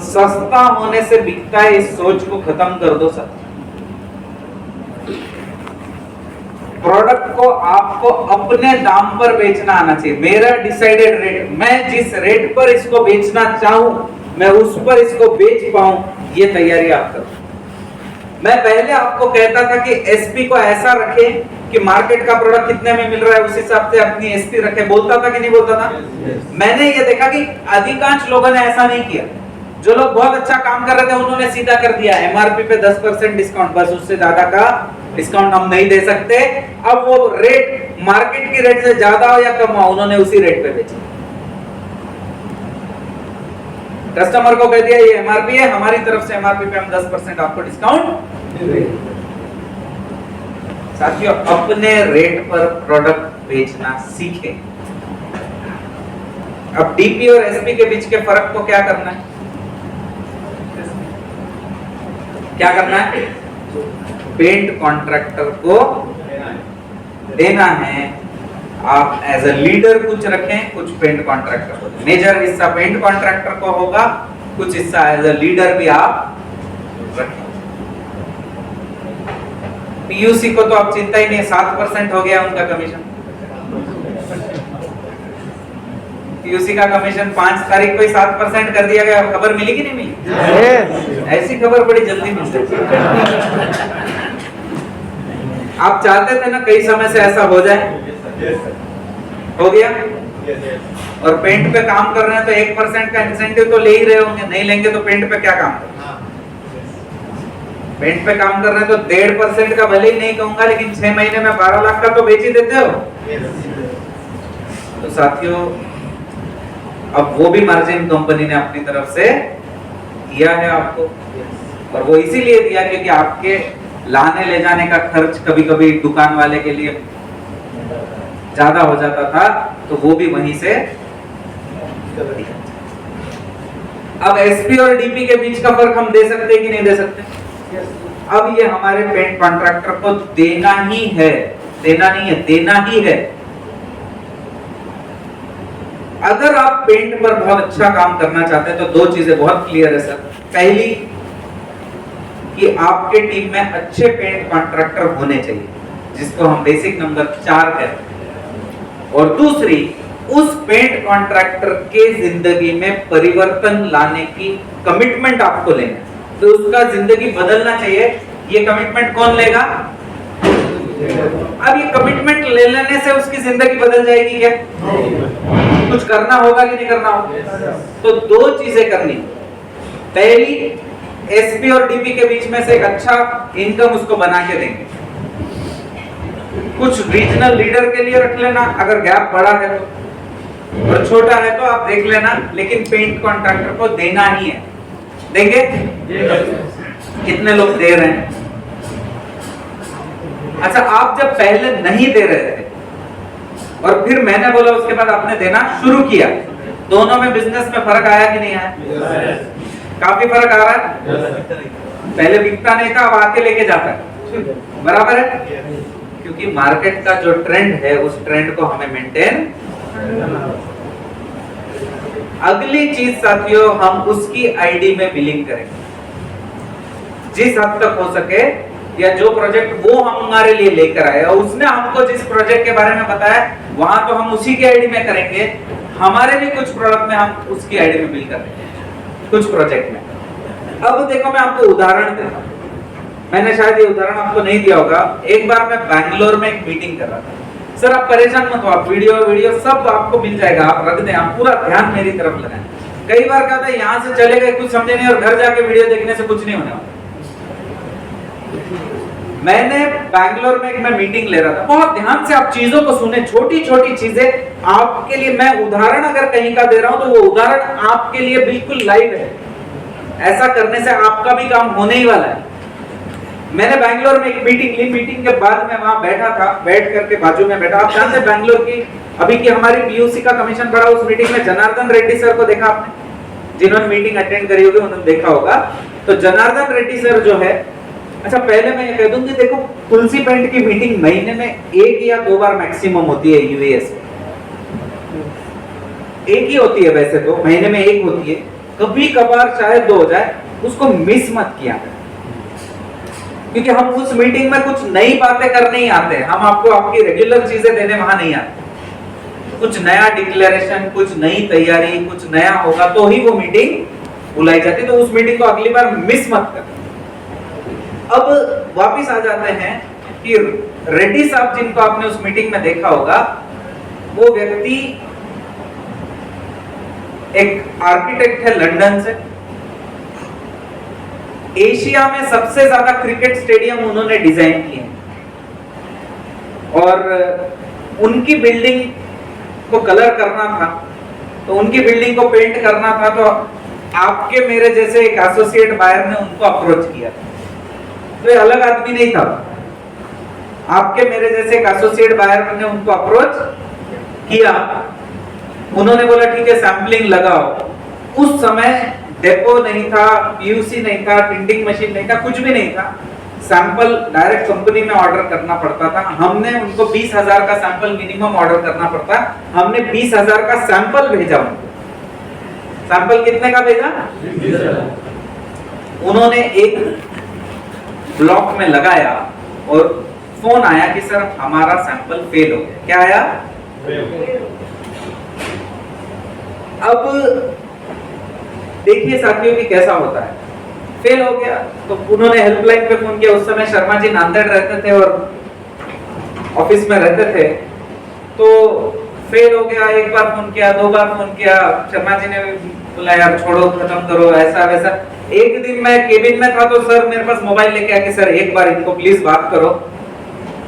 सस्ता होने से बिकता है, इस सोच को खत्म कर दो सर। प्रोडक्ट को आपको अपने दाम पर बेचना आना चाहिए। मेरा डिसाइडेड रेट, मैं जिस रेट पर इसको बेचना चाहूं मैं उस पर इसको बेच पाऊं, ये तैयारी आप करो। मैं पहले आपको कहता था कि एसपी को ऐसा रखें कि मार्केट का प्रोडक्ट कितने में मिल रहा है उस हिसाब से अपनी एसपी रखे। बोलता था कि नहीं बोलता था? मैंने ये देखा कि अधिकांश लोगों ने ऐसा नहीं किया। जो लोग बहुत अच्छा काम कर रहे थे उन्होंने सीधा कर दिया एमआरपी पे 10% डिस्काउंट, बस उससे ज्यादा का डिस्काउंट हम नहीं दे सकते। अब वो रेट मार्केट की रेट से ज्यादा हो या कम हो, उन्होंने उसी रेट पे बेचा। कस्टमर को कह दिया ये एमआरपी है, हमारी तरफ से एमआरपी पे हम 10% आपको डिस्काउंट। साथियों, अपने रेट पर प्रोडक्ट बेचना सीखें। अब डीपी और एसपी के बीच के फर्क को क्या करना है? क्या करना है? पेंट कॉन्ट्रैक्टर को देना है। आप एज अ लीडर कुछ रखें, कुछ पेंट कॉन्ट्रैक्टर को। मेजर हिस्सा पेंट कॉन्ट्रैक्टर को होगा, कुछ हिस्सा एज अ लीडर भी आप रखें। पीयूसी को तो आप चिंता ही नहीं, 7% हो गया उनका कमीशन। पीयूसी का कमीशन 5 तारीख को ही 7% कर दिया गया। खबर मिली कि नहीं मिली? ऐसी खबर बड़ी जल्दी मिल जाती। आप चाहते थे ना कई समय से ऐसा हो जाए, हो गया। और पेंट पे काम कर रहे हैं तो 1% का इंसेंटिव तो ले ही रहे होंगे, नहीं लेंगे तो पेंट पे क्या काम करें? पेंट पे काम कर रहे हैं तो 1.5% का भले ही नहीं कहूंगा, लेकिन 6 महीने में 12 लाख का तो बेच ही देते हो। तो साथियों, अब वो भी मार्जिन कंपनी ने अपनी तरफ से दिया है आपको, और वो इसीलिए दिया क्योंकि आपके लाने ले जाने का खर्च कभी कभी दुकान वाले के लिए ज्यादा हो जाता था, तो वो भी वहीं से। अब एसपी और डीपी के बीच का फर्क हम दे सकते हैं कि नहीं दे सकते? अब ये हमारे पेंट कॉन्ट्रैक्टर को देना ही है, देना नहीं है, देना ही है। अगर आप पेंट पर बहुत अच्छा काम करना चाहते हैं तो 2 चीजें बहुत क्लियर है सर। पहली कि आपके टीम में अच्छे पेंट कॉन्ट्रैक्टर होने चाहिए, जिसको हम बेसिक नंबर 4 कहते हैं। और दूसरी, उस पेंट कॉन्ट्रैक्टर के जिंदगी में परिवर्तन लाने की कमिटमेंट आपको लेना है, तो उसका जिंदगी बदलना चाहिए। ये कमिटमेंट कौन लेगा? अब ये कमिटमेंट ले लेने से उसकी जिंदगी बदल जाएगी क्या? कुछ करना होगा कि नहीं करना होगा? तो 2 चीजें करनी। पहली, एसपी और डीपी के बीच में से एक अच्छा इनकम उसको बना के देंगे। कुछ रीजनल लीडर के लिए रख लेना अगर गैप बड़ा है तो, और छोटा है तो आप देख लेना, लेकिन पेंट कॉन्ट्रैक्टर को देना ही है। देंगे? कितने लोग दे रहे हैं? अच्छा, आप जब पहले नहीं दे रहे थे और फिर मैंने बोला उसके बाद आपने देना शुरू किया, दोनों में बिजनेस में फर्क आया कि नहीं आया? काफी फर्क आ रहा है। पहले बिकता नहीं था, अब आके लेके जाता है। बराबर है? क्योंकि मार्केट का जो ट्रेंड है उस ट्रेंड को हमें मेंटेन। अगली चीज साथियों, हम उसकी आईडी में बिलिंग करेंगे जिस हद तक हो सके, या जो प्रोजेक्ट वो हम हमारे लिए लेकर आए और उसने हमको जिस प्रोजेक्ट के बारे में बताया वहां तो हम उसी की आईडी में करेंगे। हमारे भी कुछ प्रोडक्ट में हम उसकी आईडी में बिल करेंगे, कुछ प्रोजेक्ट में। अब देखो, मैं आपको उदाहरण देता हूं। मैंने शायद ये उदाहरण आपको नहीं दिया होगा। एक बार मैं बैंगलोर में एक मीटिंग कर रहा था। सर आप परेशान मत हो, आप वीडियो सब आपको मिल जाएगा, आप रख दें, आप पूरा ध्यान मेरी तरफ लगाएं। कई बार क्या होता है, यहाँ से चले गए कुछ समझे नहीं और घर जाके वीडियो देखने से कुछ नहीं होने वाला। मैंने बैंगलोर में एक मैं मीटिंग ले रहा था, बहुत ध्यान से आप चीजों को सुने, छोटी छोटी चीजें आपके लिए। मैं उदाहरण अगर कहीं का दे रहा हूं तो वो उदाहरण आपके लिए बिल्कुल लाइव है। ऐसा करने से आपका भी काम होने ही वाला है। मैंने बैंगलोर में एक मीटिंग ली, मीटिंग के बाद मैं वहां बैठा था, बैठ करके बाजू में बैठा। आप जानते हैं बैंगलोर की अभी की हमारी पीयूसी का कमीशन बढ़ा, उस मीटिंग में जनार्दन रेड्डी सर को देखा आपने? जिन्होंने मीटिंग अटेंड करी होगी उन्होंने देखा होगा। तो जनार्दन रेड्डी सर जो है, अच्छा पहले मैं ये कह दूं कि देखो, तुलसी पेंट की मीटिंग महीने में 1 या 2 बार मैक्सिमम होती है यूएस में। एक ही होती है, वैसे तो महीने में एक होती है, कभी कभार शायद 2 हो जाए, उसको मिस मत किया, क्योंकि हम उस मीटिंग में कुछ नई बातें करने ही आते हैं, हम आपको आपकी रेगुलर चीजें देने वहां नहीं आते। कुछ नया डिक्लेरेशन, कुछ नई तैयारी, कुछ नया होगा तो ही वो मीटिंग बुलाई जाती, तो उस मीटिंग को अगली बार मिस मत कर। अब वापिस आ जाते हैं कि रेड्डी साहब जिनको आपने उस मीटिंग में देखा होगा, वो व्यक्ति एक आर्किटेक्ट है लंदन से। एशिया में सबसे ज्यादा क्रिकेट स्टेडियम उन्होंने डिजाइन किए और उनकी बिल्डिंग को कलर करना था, तो उनकी बिल्डिंग को पेंट करना था, तो आपके मेरे जैसे एक एसोसिएट बायर ने उनको अप्रोच किया। तो ये अलग आदमी नहीं था, आपके मेरे जैसे एक एसोसिएट बायर ने उनको अप्रोच किया। उन्होंने बोला ठीक है सैंपलिंग लगाओ। उस समय डेपो नहीं था, पीयूसी नहीं था, प्रिंटिंग मशीन नहीं था, कुछ भी नहीं था। सैंपल डायरेक्ट कंपनी में ऑर्डर करना पड़ता था। हमने उनको 20,000 का सैंपल मिनिमम ऑर्डर करना पड़ता। हमने 20,000 का सैंपल भेजा उनको। सैंपल कितने का भेजा? उन्होंने एक ब्लॉक में लगाया और फोन आया कि सर हमारा सैंपल फेल हो गया। क्या आया? अब देखिए साथियों कि कैसा होता है, फेल हो गया तो उन्होंने हेल्पलाइन पे फोन किया। उस समय शर्मा जी नांदेड़ रहते थे और ऑफिस में रहते थे, तो फेल हो गया। एक बार फोन किया, 2 बार फोन किया, शर्मा जी ने बोला यार छोड़ो, खत्म करो, ऐसा वैसा। एक दिन मैं केबिन में था तो सर मेरे पास मोबाइल लेके आके सर एक बार इनको प्लीज बात करो,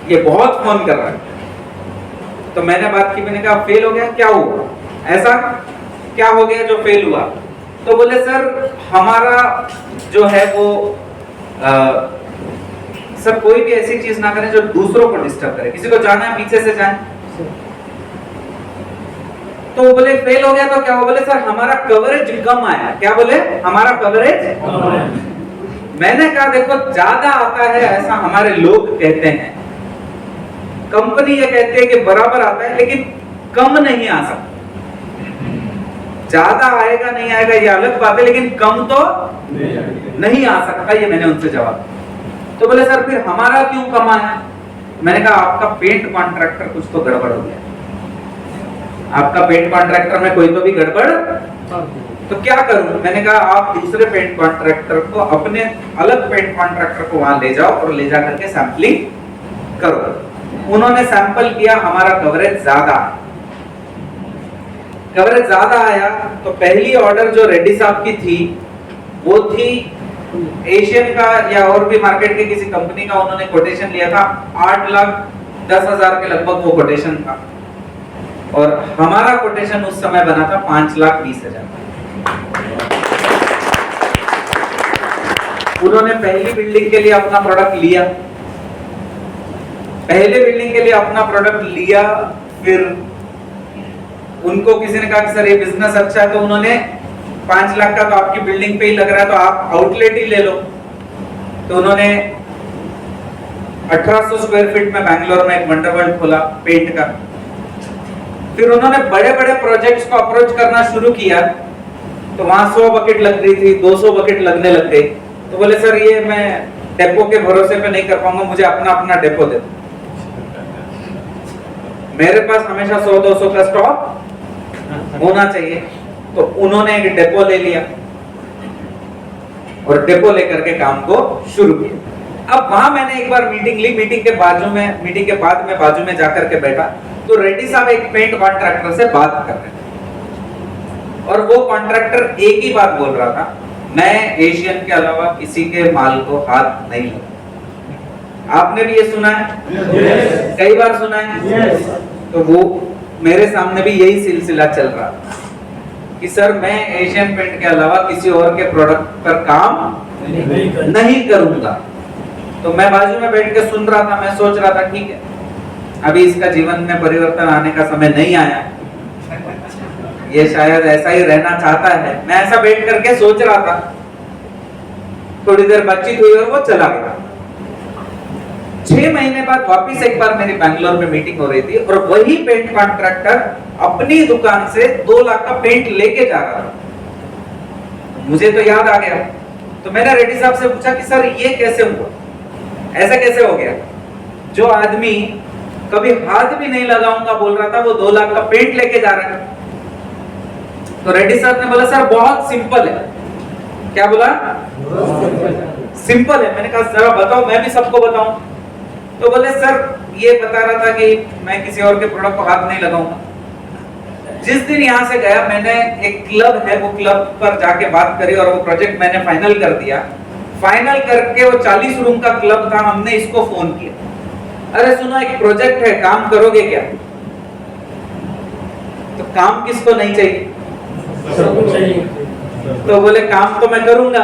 ये बहुत फोन कर रहा है। तो मैंने बात की, मैंने कहा फेल हो गया, क्या हुआ, ऐसा क्या हो गया जो फेल हुआ? तो बोले सर हमारा जो है वो सर कोई भी ऐसी चीज ना करें जो दूसरों को डिस्टर्ब करे, किसी को जाना है पीछे से जाए। तो बोले फेल हो गया तो क्या हुआ? बोले सर हमारा कवरेज कम आया। क्या बोले? हमारा कवरेज। मैंने कहा देखो ज्यादा आता है ऐसा हमारे लोग कहते हैं, कंपनी ये कहती है कि बराबर आता है, लेकिन कम नहीं आ सकता। ज्यादा आएगा नहीं आएगा ये अलग बात है, लेकिन कम तो नहीं आ सकता, ये मैंने उनसे जवाब दिया। तो बोले सर फिर हमारा क्यों कम आया? मैंने कहा आपका पेंट कॉन्ट्रैक्टर कुछ तो गड़बड़ हो गया, आपका पेंट कॉन्ट्रैक्टर में कोई तो भी गड़बड़। तो क्या करूं? मैंने कहा आप दूसरे पेंट कॉन्ट्रैक्टर को, अपने अलग पेंट कॉन्ट्रैक्टर को वहां ले जाओ और ले जाकर के सैंपलिंग करो। उन्होंने सैंपल किया, हमारा कवरेज ज्यादा आया। तो पहली ऑर्डर जो रेड्डी साहब की थी वो थी एशियन का या और भी मार्केट के किसी कंपनी का। उन्होंने कोटेशन लिया था 8,10,000 के लगभग वो कोटेशन था, और हमारा कोटेशन उस समय बना था 5,20,000। उन्होंने पहली बिल्डिंग के लिए अपना प्रोडक्ट लिया, फिर उनको किसी ने कहा कि सर ये बिजनेस अच्छा है, तो उन्होंने 5 लाख का तो आपकी बिल्डिंग पे ही लग रहा है, तो आप आउटलेट ही ले लो। तो उन्होंने 1800 स्क्वायर फीट में बैंगलोर में एक वंडरवर्ल्ड खोला पेंट का। फिर उन्होंने बड़े बड़े प्रोजेक्ट्स को अप्रोच करना शुरू किया, तो वहां 100 बकेट लग रही थी, 200 बकेट लगने लग गई। तो बोले सर ये मैं डेपो के भरोसे पे नहीं कर पाऊंगा, मुझे अपना डेपो दे दो। मेरे पास हमेशा 100-200 का स्टॉक होना चाहिए। तो उन्होंने एक डेपो ले लिया और डेपो लेकर के काम को शुरू किया। अब वहां मैंने एक बार मीटिंग ली, मीटिंग के बाद में बाजू में जाकर के बैठा, तो रेड्डी साहब एक पेंट कॉन्ट्रैक्टर से बात कर रहे थे, और वो कॉन्ट्रैक्टर एक ही बात बोल रहा था, मैं एशियन के अलावा किसी के माल को हाथ नहीं लगाऊंगा। आपने भी ये सुना है? कई बार सुना है। तो वो मेरे सामने भी यही सिलसिला चल रहा था कि सर मैं एशियन पेंट के अलावा किसी और के प्रोडक्ट पर काम नहीं करूंगा। तो मैं बाजू में बैठ के सुन रहा था, मैं सोच रहा था ठीक है अभी इसका जीवन में परिवर्तन आने का समय नहीं आया, ये शायद ऐसा ही रहना चाहता है। मैं ऐसा बैठ करके सोच रहा था। थोड़ी देर बातचीत हुई और वो चला गया। 6 महीने बाद वापस एक बार मेरी बैंगलोर में मीटिंग हो रही थी और वही पेंट कॉन्ट्रैक्टर अपनी दुकान से 2 लाख का पेंट लेके जा रहा था। मुझे तो याद आ गया, तो मैंने रेड्डी साहब से पूछा कि सर ये कैसे हुआ, ऐसा कैसे हो गया? जो आदमी कभी हाथ भी नहीं लगाऊंगा बोल रहा था, वो 2 लाख का पेंट लेके जा रहा है। तो रेड्डी साहब ने बोला सर बहुत सिंपल है। क्या बोला? सिंपल है। मैंने कहा जरा बताओ, मैं भी सबको बताऊं। तो बोले सर ये बता रहा था कि मैं किसी और के प्रोडक्ट को हाथ नहीं लगाऊंगा। जिस दिन यहाँ से गया, मैंने एक क्लब है, वो क्लब पर जाके बात करी और वो प्रोजेक्ट मैंने फाइनल कर दिया। फाइनल करके वो 40 रूम का क्लब था, हमने इसको फोन किया, अरे सुनो एक प्रोजेक्ट है, काम करोगे क्या? तो काम किसको नहीं चाहिए? सबको चाहिए। तो बोले काम तो मैं करूंगा।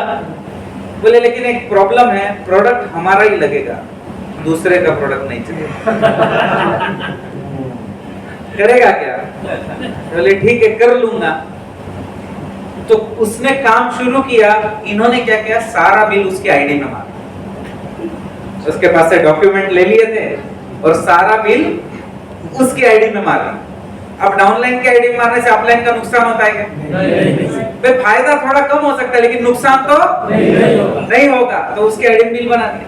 बोले लेकिन एक प्रॉब्लम है, प्रोडक्ट हमारा ही लगेगा, दूसरे का प्रोडक्ट नहीं चलेगा। करेगा क्या? बोले ठीक है कर लूंगा। तो उसने काम शुरू किया। इन्होंने क्या किया, सारा बिल उसकी आईडी में मारा। उसके पास से डॉक्यूमेंट ले लिए थे और सारा बिल उसकी आईडी में मारा। अब डाउनलाइन की आईडी में मारने से अपलाइन का नुकसान होता है क्या? फायदा थोड़ा कम हो सकता है लेकिन नुकसान तो नहीं होगा। तो उसकी आईडी में बिल बना दिया।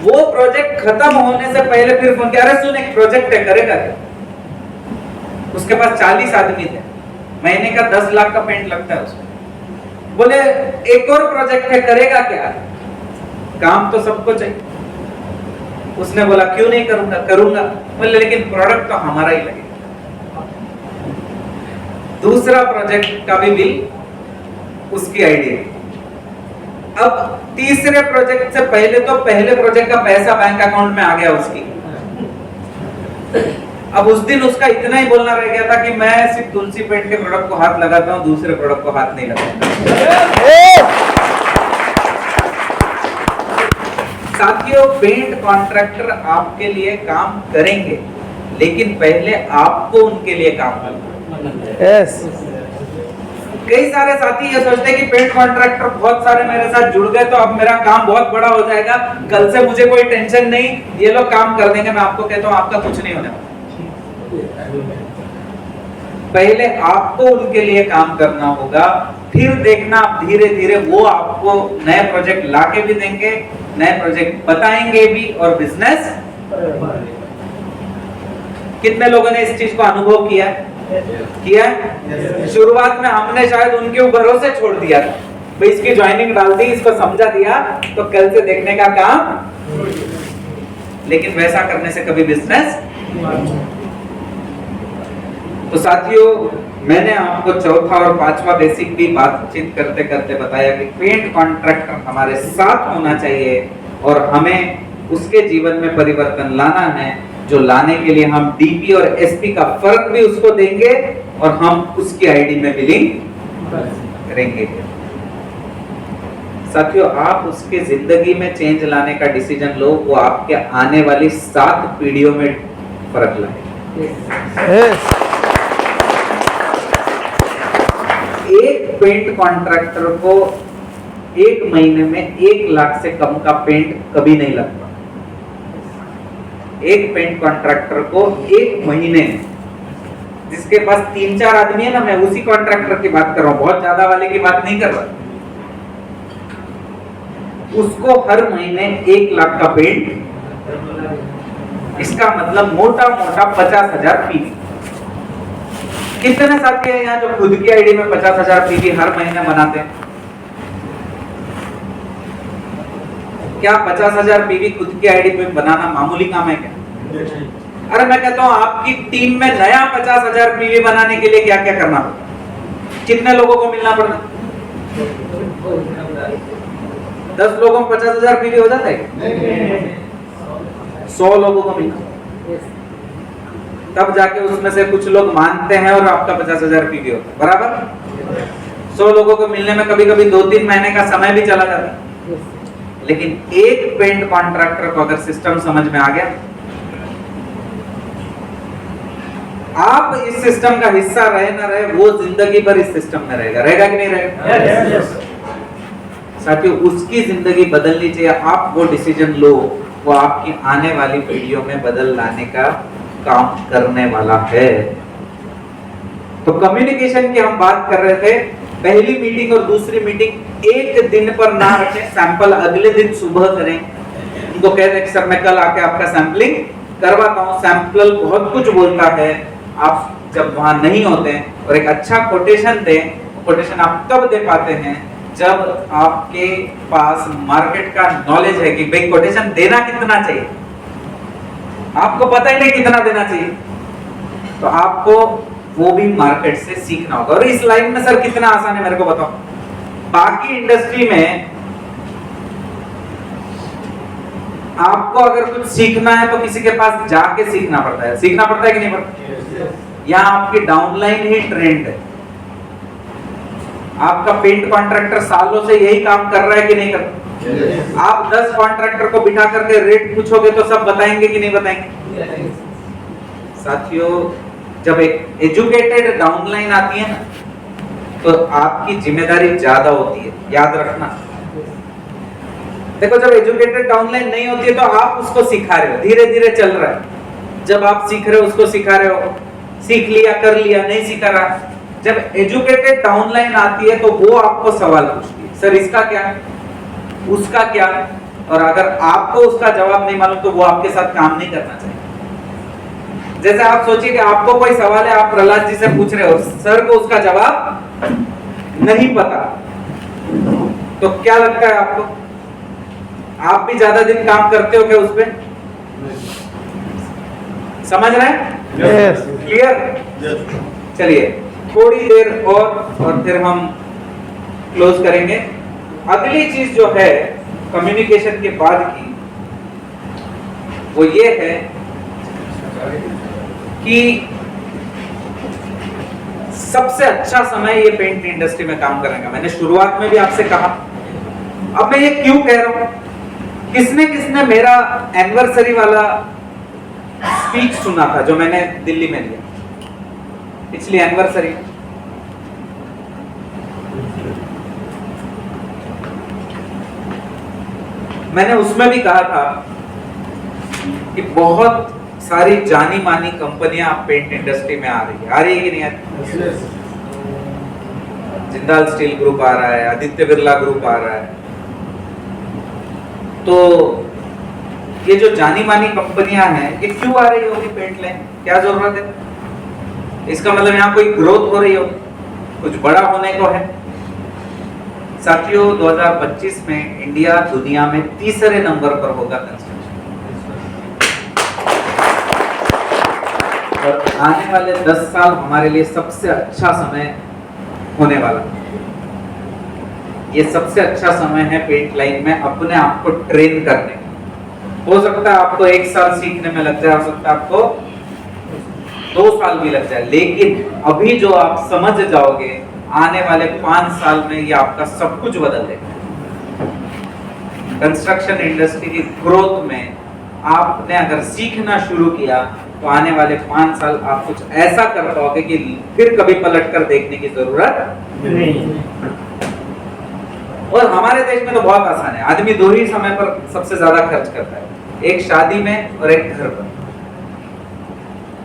वो प्रोजेक्ट खत्म होने से पहले फिर फोन किया, अरे सुन एक प्रोजेक्ट है, करेगा क्या? उसके पास 40 आदमी थे, महीने का 10 लाख का पेंट लगता है उसमें। बोले एक और प्रोजेक्ट है, करेगा क्या? काम तो सबको चाहिए। उसने बोला क्यों नहीं करूंगा, करूंगा। बोले लेकिन प्रोडक्ट तो हमारा ही लगेगा। दूसरा प्रोजेक्ट का भी बिल उसकी आईडी है। अब तीसरे प्रोजेक्ट से पहले तो पहले प्रोजेक्ट का पैसा बैंक अकाउंट में आ गया उसकी। अब उस दिन उसका इतना ही बोलना रह गया था कि मैं सिर्फ तुलसी पेंट के प्रोडक्ट को हाथ लगाता हूं, दूसरे प्रोडक्ट को हाथ नहीं लगाता। साथियों, पेंट कॉन्ट्रैक्टर आपके लिए काम करेंगे, लेकिन पहले आपको उनके लिए काम करना। यस। कई सारे साथी ये सोचते हैं कि पेंट कॉन्ट्रैक्टर बहुत सारे मेरे साथ जुड़ गए तो अब मेरा काम बहुत बड़ा हो जाएगा, कल से मुझे कोई टेंशन नहीं, ये लोग काम कर देंगे। मैं आपको कहता हूं आपका कुछ नहीं होने वाला। पहले आपको उनके लिए काम करना होगा, फिर देखना धीरे धीरे वो आपको नए प्रोजेक्ट लाके भी देंगे, नए प्रोजेक्ट बताएंगे भी और बिजनेस। कितने लोगों ने इस चीज को अनुभव किया? शुरुआत में हमने शायद उनके भरोसे छोड़ दिया था, भाई इसकी ज्वाइनिंग डाल दी, इसको समझा दिया तो कल से देखने का काम। लेकिन वैसा करने से कभी बिजनेस। तो साथियों, मैंने आपको चौथा और पांचवा बेसिक भी बातचीत करते करते बताया कि पेंट कॉन्ट्रैक्टर हमारे साथ होना चाहिए और हमें उसके जीवन में परिवर्तन लाना है, जो लाने के लिए हम डीपी और एसपी का फर्क भी उसको देंगे और हम उसकी आईडी में बिलिंग करेंगे। साथियों, आप उसके जिंदगी में चेंज लाने का डिसीजन लो, वो आपके आने वाली 7 पीढ़ियों में फर्क लाए। एक पेंट कॉन्ट्रैक्टर को 1 महीने में 1 लाख से कम का पेंट कभी नहीं लगता। एक पेंट कॉन्ट्रैक्टर को 1 महीने, जिसके पास 3-4 आदमी है ना, मैं उसी कॉन्ट्रैक्टर की बात कर रहा हूं, बहुत ज्यादा वाले की बात नहीं कर रहा, उसको हर महीने 1 लाख का पेंट, इसका मतलब मोटा मोटा 50,000 पीवी। कितने साथी हैं यहाँ जो खुद की आईडी में 50,000 पीवी हर महीने बनाते हैं? क्या 50,000 पीवी खुद की आईडी पे बनाना मामूली काम है क्या? अरे मैं कहता हूँ आपकी टीम में नया 50,000 पीवी बनाने के लिए क्या क्या करना होगा? कितने लोगों को मिलना पड़ता? 10 लोगों को 50,000 पीवी हो जाता है? 100 लोगों को मिलना, तब जाके उसमें से कुछ लोग मानते हैं और आपका 50,000 पीवी होता है। बराबर 100 लोगों को मिलने में कभी कभी 2-3 महीने का समय भी चला जाता है। लेकिन एक पेंट कॉन्ट्रैक्टर को अगर सिस्टम समझ में आ गया, आप इस सिस्टम का हिस्सा रहे ना रहे, वो जिंदगी भर इस सिस्टम में रहेगा। रहेगा कि नहीं रहेगा? साथियों, उसकी जिंदगी बदलनी चाहिए। आप वो डिसीजन लो वो आपकी आने वाली पीढ़ियों में बदल लाने का काम करने वाला है। तो कम्युनिकेशन की हम बात कर रहे थे। पहली मीटिंग और दूसरी मीटिंग एक दिन पर ना रखें, सैंपल अगले दिन सुबह करें। उनको कह दें कि सर मैं कल आके आपका सैंपलिंग करवाता हूँ। सैंपल बहुत कुछ बोलता है। आप जब वहां नहीं होते हैं और एक अच्छा कोटेशन दें, कोटेशन आप तब दे पाते हैं जब आपके पास मार्केट का नॉलेज है कि भाई कोटेशन देना कितना चाहिए। आपको पता ही नहीं कितना देना चाहिए, तो आपको वो भी मार्केट से सीखना होगा। और इस लाइन में सर कितना आसान है मेरे को बताओ। बाकी इंडस्ट्री में आपको अगर कुछ सीखना है तो किसी के पास जाके सीखना पड़ता है। सीखना पड़ता है कि नहीं पड़ता? यहाँ आपकी डाउनलाइन ही ट्रेंड है। आपका पेंट कॉन्ट्रैक्टर सालों से यही काम कर रहा है कि नहीं कर रहा? आप 10 कॉन्ट्रैक्टर को बिठा करके रेट पूछोगे तो सब बताएंगे कि नहीं बताएंगे? साथियों, जब एक एजुकेटेड डाउनलाइन आती है ना, तो आपकी जिम्मेदारी ज्यादा होती है। याद रखना। देखो, जब एजुकेटेड डाउनलाइन नहीं होती है तो आप उसको सिखा रहे हो, धीरे धीरे चल रहा है। जब आप सीख रहे हो उसको सिखा रहे हो, सीख लिया, कर लिया, नहीं सीखा रहा। जब एजुकेटेड डाउनलाइन आती है तो वो आपको सवाल पूछती है, सर इसका क्या, उसका क्या। और अगर आपको उसका जवाब नहीं मालूम तो वो आपके साथ काम नहीं करना चाहिए। जैसे आप सोचिए कि आपको कोई सवाल है, आप प्रहलाद जी से पूछ रहे हो, सर को उसका जवाब नहीं पता, तो क्या लगता है आपको? आप भी ज्यादा दिन काम करते हो क्या उस पे? समझ रहे हैं? क्लियर? चलिए थोड़ी देर और फिर हम क्लोज करेंगे। अगली चीज जो है कम्युनिकेशन के बाद की, वो ये है कि सबसे अच्छा समय ये पेंट इंडस्ट्री में काम करने का। मैंने शुरुआत में भी आपसे कहा, अब मैं ये क्यों कह रहा हूं? किसने किसने मेरा एनिवर्सरी वाला स्पीच सुना था जो मैंने दिल्ली में दिया पिछली एनिवर्सरी? मैंने उसमें भी कहा था कि बहुत सारी जानी मानी कंपनियां पेंट इंडस्ट्री में आ रही है कि नहीं आ रही? जिंदाल स्टील ग्रुप आ रहा है, आदित्य बिरला ग्रुप आ रहा है। तो ये जो जानी मानी कंपनियां हैं, ये क्यों आ रही होगी पेंट लाइन? क्या जरूरत है? इसका मतलब यहाँ कोई ग्रोथ हो रही हो, कुछ बड़ा होने को है। साथियों, 2025 में इंडिया दुनिया में तीसरे नंबर पर होगा कंस्ट्रक्शन। और आने वाले 10 साल हमारे लिए सबसे अच्छा समय होने वाला है। ये सबसे अच्छा समय है पेंट लाइन में अपने आप को ट्रेन करने। हो सकता है आपको 1 साल सीखने में लग जाए, हो सकता है आपको 2 साल भी लग जाए, लेकिन अभी जो आप समझ जाओगे, आने वाले 5 साल में ये आपका सब कुछ बदल देगा। कंस्ट्रक्शन इंडस्ट्री की ग्रोथ में आपने अगर सीखना शुरू किया तो आने वाले 5 साल आप कुछ ऐसा कर पाओगे कि फिर कभी पलट कर देखने की जरूरत नहीं। और हमारे देश में तो बहुत आसान है। आदमी 2 ही समय पर सबसे ज्यादा खर्च करता है, एक शादी में और एक घर पर।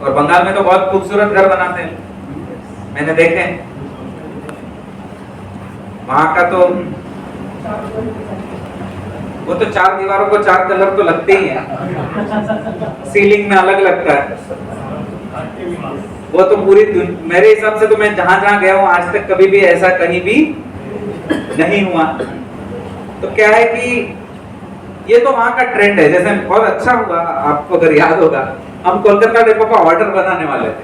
और बंगाल में तो बहुत खूबसूरत घर बनाते हैं, मैंने देखे हैं। वहां का तो वो तो 4 दीवारों को 4 कलर तो लगते ही हैं, सीलिंग में अलग लगता है। वो तो पूरी मेरे हिसाब से तो मैं जहां जहां गया हूं आज तक कभी भी ऐसा कहीं भी नहीं हुआ। तो क्या है कि ये तो वहां का ट्रेंड है। जैसे बहुत अच्छा हुआ, आपको अगर याद होगा, हम कोलकाता डेपो का ऑर्डर बनाने वाले थे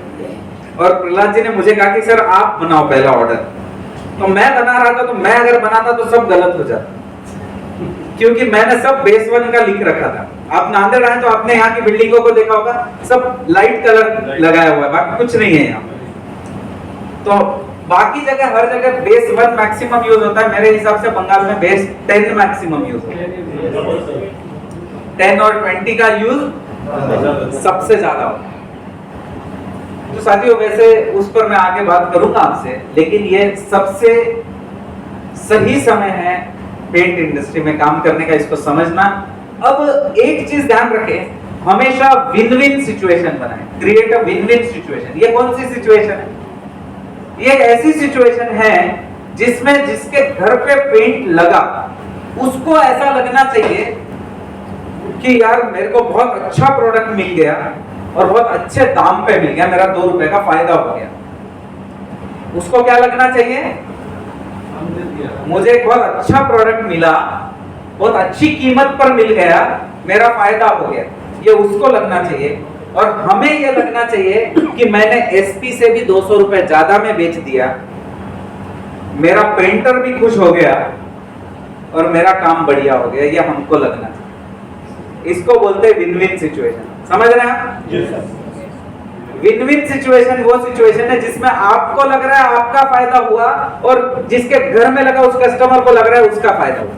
और प्रहलाद जी ने मुझे कहा कि सर आप बनाओ पहला ऑर्डर। तो मैं बना रहा था, तो मैं अगर बनाता तो सब गलत हो जाता, क्योंकि मैंने सब बेस 1 का लिख रखा था। आप नांदेड़ आए तो आपने यहाँ की बिल्डिंगों को देखा होगा, सब लाइट कलर लगाया हुआ है, बाकी कुछ नहीं है यहाँ। तो बाकी जगह हर जगह बेस 1 मैक्सिमम यूज होता है। मेरे हिसाब से बंगाल में बेस 10 मैक्सिमम यूज होता है। 10 और 20 का यूज सबसे ज्यादा होता है। तो साथियों, वैसे उस पर मैं आगे बात करूंगा आपसे, लेकिन ये सबसे सही समय है पेंट इंडस्ट्री में काम करने का। इसको समझना, अब एक चीज ध्यान रखें, हमेशा विन विन सिचुएशन बनाएं, create a win win situation. ये कौन सी सिचुएशन है? ये एक ऐसी सिचुएशन है जिसमें जिसके घर पे पेंट लगा उसको ऐसा लगना चाहिए कि यार मेरे को बहुत अच्छा प्रोडक्ट मिल गया और बहुत अच्छे दाम पे मिल गया, मेरा 2 रुपए का फायदा हो गया। उसको क्या लगना चाहिए? मुझे एक बहुत अच्छा प्रोडक्ट मिला, बहुत अच्छी कीमत पर मिल गया, मेरा फायदा हो गया, ये उसको लगना चाहिए। और हमें ये लगना चाहिए कि मैंने एसपी से भी 200 रुपए ज्यादा में बेच दिया, मेरा पेंटर भी खुश हो गया और मेरा काम बढ़िया हो गया, ये हमको लगना चाहिए। इसको बोलते हैं विन विन सिचुएशन। समझ रहे हैं आप? विन विन सिचुएशन वो सिचुएशन है जिसमें आपको लग रहा है आपका फायदा हुआ और जिसके घर में लगा उस कस्टमर को लग रहा है उसका फायदा हुआ।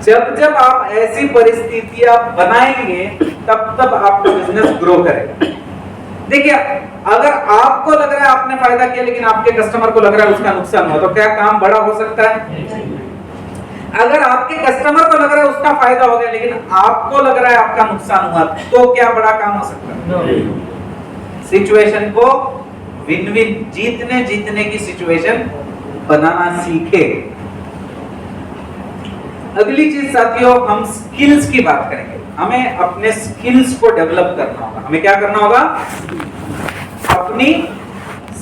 जब जब आप ऐसी परिस्थितियां बनाएंगे तब तब आपका बिजनेस ग्रो करेगा। देखिए, अगर आपको लग रहा है आपने फायदा किया लेकिन आपके कस्टमर को लग रहा है उसका नुकसान हुआ, तो क्या काम बड़ा हो सकता है? अगर आपके कस्टमर को लग रहा है उसका फायदा हो गया लेकिन आपको लग रहा है आपका नुकसान हुआ, तो क्या बड़ा काम हो सकता है? सिचुएशन को विन विन, जीतने जीतने की सिचुएशन बनाना सीखे। अगली चीज साथियों, हम स्किल्स की बात करेंगे। हमें अपने स्किल्स को डेवलप करना होगा। हमें क्या करना होगा? अपनी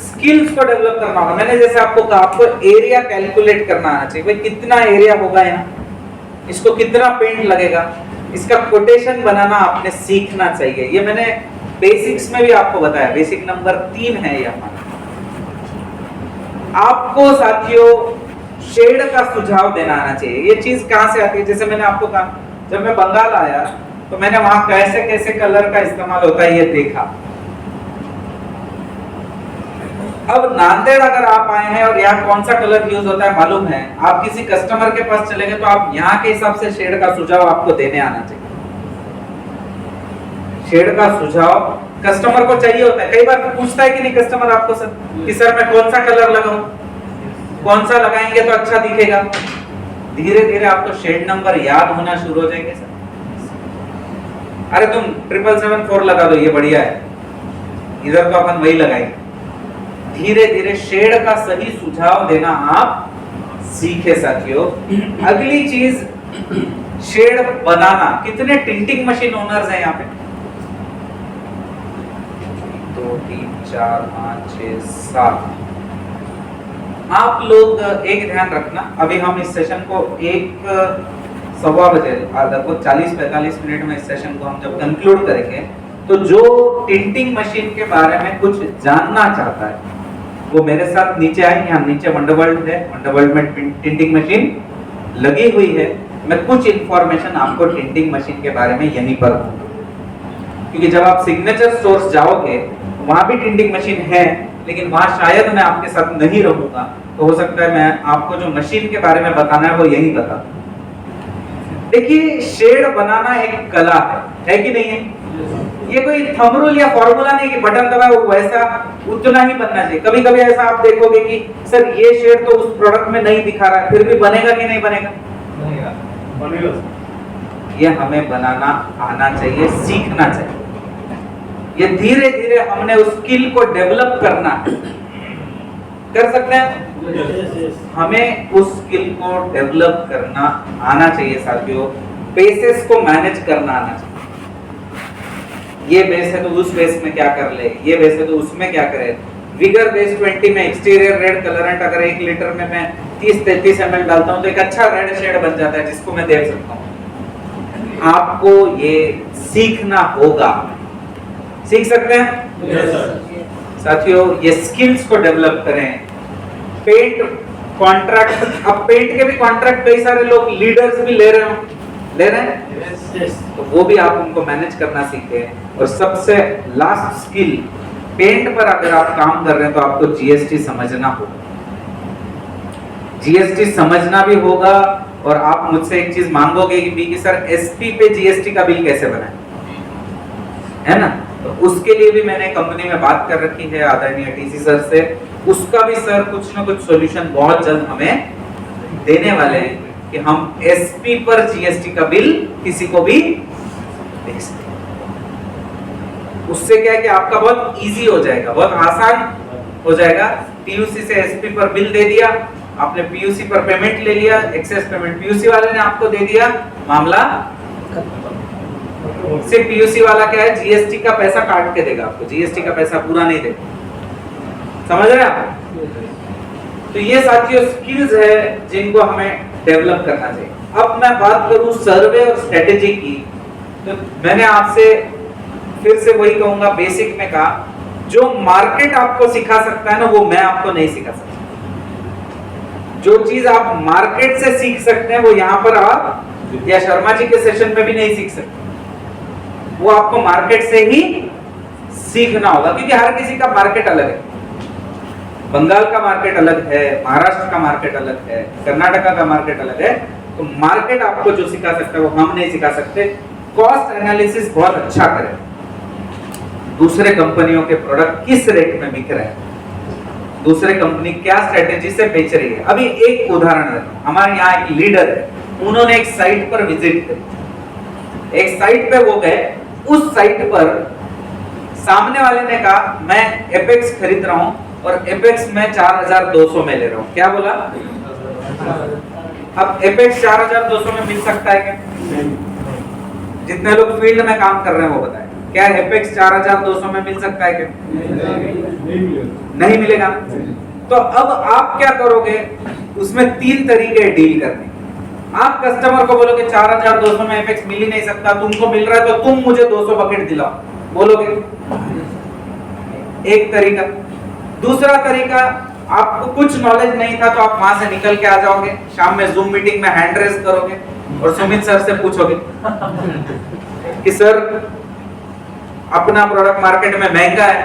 स्किल्स को डेवलप करना होगा। मैंने जैसे आपको कहा, आपको एरिया कैलकुलेट करना आना चाहिए। भाई कितना एरिया होगा यहाँ, इसको कितना पेंट लगेगा, इसका कोटेशन बनाना आपने सीखना चाहिए। ये मैंने बेसिक्स में भी आपको बताया, बेसिक नंबर 3 है ये हमारा। आपको साथियों शेड का सुझाव देना आना चाहिए। ये चीज कहां से आती है? जैसे मैंने आपको कहा, जब मैं बंगाल आया तो मैंने वहां कैसे कैसे कलर का इस्तेमाल होता है ये देखा। अब नांदेड़ अगर आप आए हैं और यहाँ कौन सा कलर यूज होता है मालूम है, आप किसी कस्टमर के पास चले गए तो आप यहाँ के हिसाब से शेड का सुझाव आपको देने आना चाहिए। शेड का सुझाव कस्टमर को चाहिए होता है। कई बार पूछता है कि नहीं कस्टमर आपको सर कि सर मैं कौन सा कलर लगाऊं, कौन सा लगाएंगे तो अच्छा दिखेगा। धीरे धीरे आपको शेड नंबर याद होना शुरू हो जाएंगे। सर अरे तुम 7774 लगा दो, ये बढ़िया है, इधर तो अपन वही लगाएंगे। धीरे धीरे शेड का सही सुझाव देना आप सीखे साथियों। अगली चीज शेड बनाना। कितने टिंटिंग मशीन ओनर्स हैं यहाँ पे? 2 3 4 5 6 7। आप लोग एक ध्यान रखना, अभी हम इस सेशन को 1:15 बजे लगभग 40-45 मिनट में इस सेशन को हम जब कंक्लूड करेंगे, तो जो टिंटिंग मशीन के बारे में कुछ जानना चाहता है वो मेरे साथ नीचे आए। यहाँ नीचे वंडरवर्ल्ड है, वंडरवर्ल्ड में टिंटिंग मशीन लगी हुई है। मैं कुछ इंफॉर्मेशन आपको टिंटिंग मशीन के बारे में यहीं पर दूंगा, क्योंकि जब आप सिग्नेचर स्टोर्स जाओगे वहां भी टिंटिंग मशीन है, लेकिन वहां शायद मैं आपके साथ नहीं रहूंगा, तो हो सकता है मैं आपको जो मशीन के बारे में बताना है वो यही बता दूं। देखिए, शेड बनाना एक कला है कि नहीं है? ये कोई थंब रूल या फॉर्मूला नहीं कि बटन दबाओ वैसा उतना ही बनना चाहिए। कभी कभी ऐसा आप देखोगे कि सर ये शेड तो उस प्रोडक्ट में नहीं दिखा रहा है, फिर भी बनेगा कि नहीं बनेगा? बनेगा। ये हमें बनाना आना चाहिए, सीखना चाहिए। ये धीरे धीरे हमने उस स्किल को डेवलप करना कर सकते हैं। हमें उस स्किल को डेवलप करना आना चाहिए साथियों। बेसेस को मैनेज करना आना चाहिए। ये बेस है तो उस बेस में क्या कर ले, ये बेस है तो उसमें क्या करे। विगर बेस 20 में एक्सटीरियर रेड कलरेंट अगर 1 लीटर में मैं 30-33 ml डालता हूं तो एक अच्छा रेड शेड बन जाता है जिसको मैं देख सकता हूं। आपको ये सीखना होगा। सीख सकते हैं? yes, साथियों, ये स्किल्स को डेवलप करें। पेंट कॉन्ट्रैक्ट, अब पेंट के भी कॉन्ट्रैक्ट कई सारे लोग लीडर्स भी ले रहे हैं yes. तो वो भी आप उनको मैनेज करना सीखें। और सबसे लास्ट स्किल, पेंट पर अगर आप काम कर रहे हैं तो आपको जीएसटी समझना होगा। जीएसटी समझना भी होगा। और आप मुझसे एक चीज मांगोगे कि सर एसपी पे जीएसटी का बिल कैसे बनाएं, है ना? तो उसके लिए भी मैंने कंपनी में बात कर रखी है आदरणीय टीसी सर से। उसका भी सर कुछ ना कुछ सॉल्यूशन बहुत जल्द हमें देने वाले हैं कि कि हम एसपी पर जीएसटी का बिल किसी को भी दे सकते हैं। उससे क्या है कि आपका बहुत इजी हो जाएगा, बहुत आसान हो जाएगा। पीयूसी से एसपी पर बिल दे दिया, आपने पीयूसी पर पेमेंट ले लिया, एक्सेस पेमेंट पीयूसी वाले ने आपको दे दिया, मामला सिर्फ पीयूसी वाला क्या है, जीएसटी का पैसा काट के देगा आपको, जीएसटी का पैसा पूरा नहीं देगा। समझ रहे हैं आप? तो ये साथियों स्किल्स है जिनको हमें डेवलप करना चाहिए। अब मैं बात करूं सर्वे और स्ट्रेटेजी की, तो मैंने आपसे फिर से वही कहूंगा, बेसिक में कहा, जो मार्केट आपको सिखा सकता है ना, वो मैं आपको नहीं सिखा सकता। जो चीज आप मार्केट से सीख सकते हैं वो यहाँ पर आप या शर्मा जी के सेशन में भी नहीं सीख सकते, वो आपको मार्केट से ही सीखना होगा, क्योंकि हर किसी का मार्केट अलग है। बंगाल का मार्केट अलग है, महाराष्ट्र का मार्केट अलग है, कर्नाटका का मार्केट अलग है। तो मार्केट आपको जो सिखा सकता है वो हम नहीं सिखा सकते। कॉस्ट एनालिसिस बहुत अच्छा करें, दूसरे कंपनियों के प्रोडक्ट किस रेट में बिक रहे हैं, दूसरे कंपनी क्या स्ट्रेटेजी से बेच रही है। अभी एक उदाहरण देता हूं, हमारे यहाँ एक लीडर है, उन्होंने एक साइट पर विजिट करी, एक साइट पे वो गए, उस साइट पर सामने वाले ने कहा मैं एपेक्स खरीद रहा हूं और एपेक्स में 4200 में ले रहा हूं। क्या बोला? अब एपेक्स 4200 में मिल सकता है क्या? जितने लोग फील्ड में काम कर रहे हैं वो बताएं, क्या एपेक्स 4200 में मिल सकता है क्या? नहीं मिलेगा। तो अब आप क्या करोगे, उसमें 3 तरीके डील करने। आप कस्टमर को बोलोगे 4200 में एपेक्स मिल ही नहीं सकता, तुमको मिल रहा है तो तुम मुझे 200 बकेट दिलाओ, बोलोगे? एक तरीका। दूसरा तरीका, आपको कुछ नॉलेज नहीं था तो आप वहां से निकल के आ जाओगे, शाम में जूम मीटिंग में हैंड रेस करोगे और सुमित सर से पूछोगे कि सर अपना प्रोडक्ट मार्केट में महंगा है,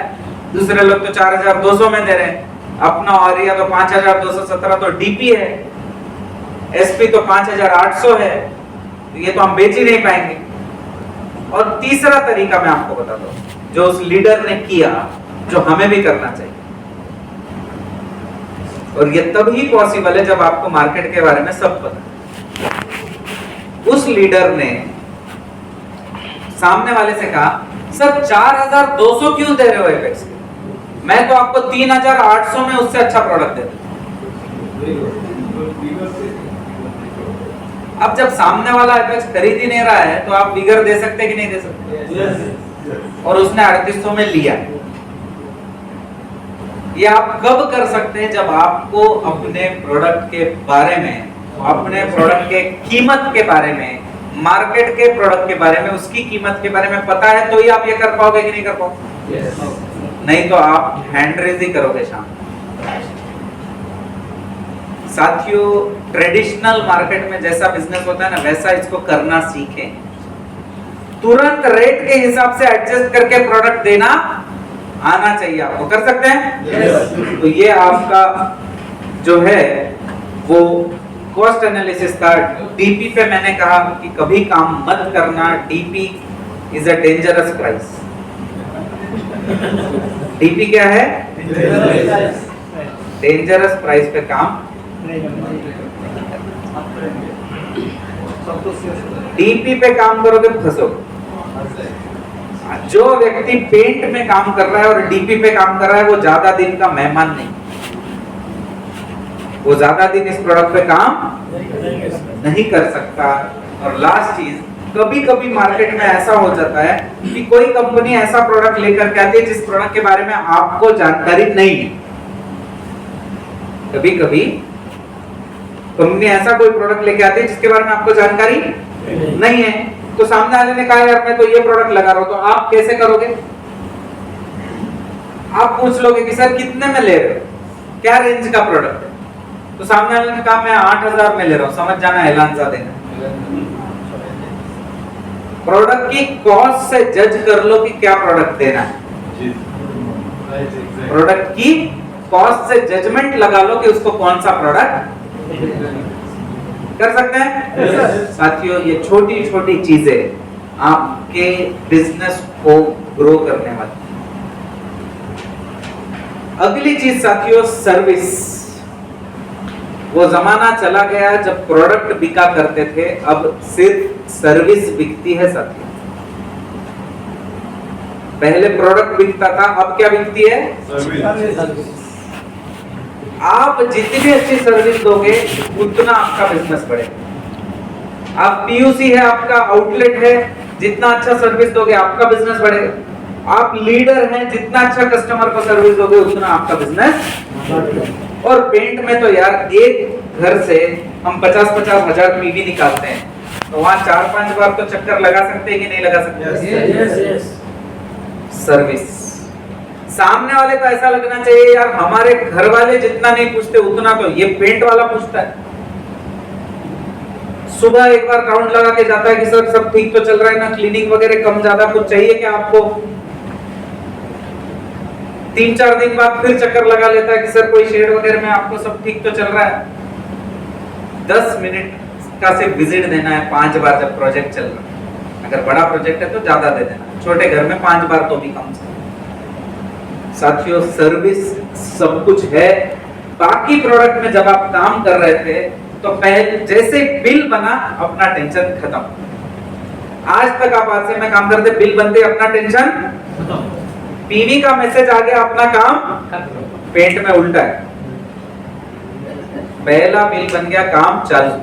दूसरे लोग तो 4200 में दे रहे हैं, अपना ऑरिया तो 5217 तो डीपी है, एसपी तो 5800 है, ये तो हम बेच ही नहीं पाएंगे। और तीसरा तरीका मैं आपको बताता हूं, जो उस लीडर ने किया, जो हमें भी करना चाहिए, और ये तभी पॉसिबल है जब आपको मार्केट के बारे में सब पता है। उस लीडर ने सामने वाले से कहा सर 4200 क्यों दे रहे हो एपेक्स के, मैं तो आपको 3800 में उससे अच्छा प्रोडक्ट दे दूं। अब जब सामने वाला एपेक्स खरीद ही नहीं रहा है तो आप फिगर दे सकते कि नहीं दे सकते? और उसने 3800 में लिया। ये आप कब कर सकते हैं? जब आपको अपने प्रोडक्ट के बारे में, अपने प्रोडक्ट के कीमत के बारे में, मार्केट के प्रोडक्ट के बारे में, उसकी कीमत के बारे में पता है, तो ही आप ये कर पाओगे कि नहीं कर पाओगे? नहीं तो आप हैंड रेज ही करोगे शाम। साथियों, ट्रेडिशनल मार्केट में जैसा बिजनेस होता है ना, वैसा इसको करना सीखें। तुरंत रेट के हिसाब से एडजस्ट करके प्रोडक्ट देना आना चाहिए आपको। कर सकते हैं? तो ये आपका जो है वो कॉस्ट एनालिसिस था। डीपी पे मैंने कहा कि कभी काम मत करना, DP is a dangerous price. DP क्या है? डेंजरस प्राइस पे काम। डीपी पे काम करोगे फंसोगे। जो व्यक्ति पेंट में काम कर रहा है और डीपी पे काम कर रहा है वो ज्यादा दिन का मेहमान नहीं, वो ज्यादा दिन इस प्रोडक्ट पे काम नहीं कर सकता। और लास्ट चीज, कभी कभी मार्केट में ऐसा हो जाता है कि कोई कंपनी ऐसा प्रोडक्ट लेकर के आती है जिस प्रोडक्ट के बारे में आपको जानकारी नहीं है। कभी कभी कंपनी ऐसा कोई प्रोडक्ट लेके आती है जिसके बारे में आपको जानकारी नहीं है, तो सामने वाले ने कहा यार मैं तो ये प्रोडक्ट लगा रहा हूं, तो आप कैसे करोगे? आप पूछ लोगे कि सर कितने में ले रहे हो, क्या रेंज का प्रोडक्ट है? तो सामने वाले ने कहा मैं 8000 में ले रहा हूं, समझ जाना ऐलान सा देना। प्रोडक्ट की कॉस्ट से जज कर लो कि क्या प्रोडक्ट देना है। प्रोडक्ट की कॉस्ट से जजमेंट लगा लो कि उसको कौन सा प्रोडक्ट कर सकते हैं। साथियों, ये छोटी छोटी चीजें आपके बिजनेस को ग्रो करने वाली। अगली चीज साथियों, सर्विस। वो जमाना चला गया जब प्रोडक्ट बिका करते थे, अब सिर्फ सर्विस बिकती है साथियों। पहले प्रोडक्ट बिकता था, अब क्या बिकती है? सर्विस। आप जितनी अच्छी सर्विस दोगे उतना आपका बिजनेस बढ़ेगा। आप पीयूसी है, आपका आउटलेट है, जितना अच्छा सर्विस दोगे आपका बिजनेस बढ़ेगा। आप लीडर हैं, जितना अच्छा कस्टमर को सर्विस दोगे उतना आपका बिजनेस। और पेंट में तो यार एक घर से हम 50-50 हजार पीवी निकालते हैं, तो वहां 4-5 बार तो चक्कर लगा सकते हैं कि नहीं लगा सकते? सर्विस। सामने वाले को ऐसा लगना चाहिए यार हमारे घर वाले जितना नहीं पूछते उतना तो ये पेंट वाला पूछता है। सुबह एक बार काउंट लगा के जाता है कि सर सब ठीक तो चल रहा है ना, क्लीनिंग वगैरह कम ज्यादा कुछ चाहिए क्या आपको? 3-4 दिन बाद फिर चक्कर लगा लेता है कि सर कोई शेड वगैरह में आपको सब ठीक तो चल रहा है। 10 मिनट का सिर्फ विजिट देना है 5 बार जब प्रोजेक्ट चल रहा है। अगर बड़ा प्रोजेक्ट है तो ज्यादा दे देना, छोटे घर में 5 बार तो भी कम से। साथियों सर्विस सब कुछ है। बाकी प्रोडक्ट में जब आप काम कर रहे थे तो पहले जैसे बिल बना अपना टेंशन खत्म। आज तक आप आज से मैं काम करते, बिल बनते अपना टेंशन, पीवी का मैसेज आ गया अपना काम। पेंट में उल्टा है, पहला बिल बन गया काम चालू,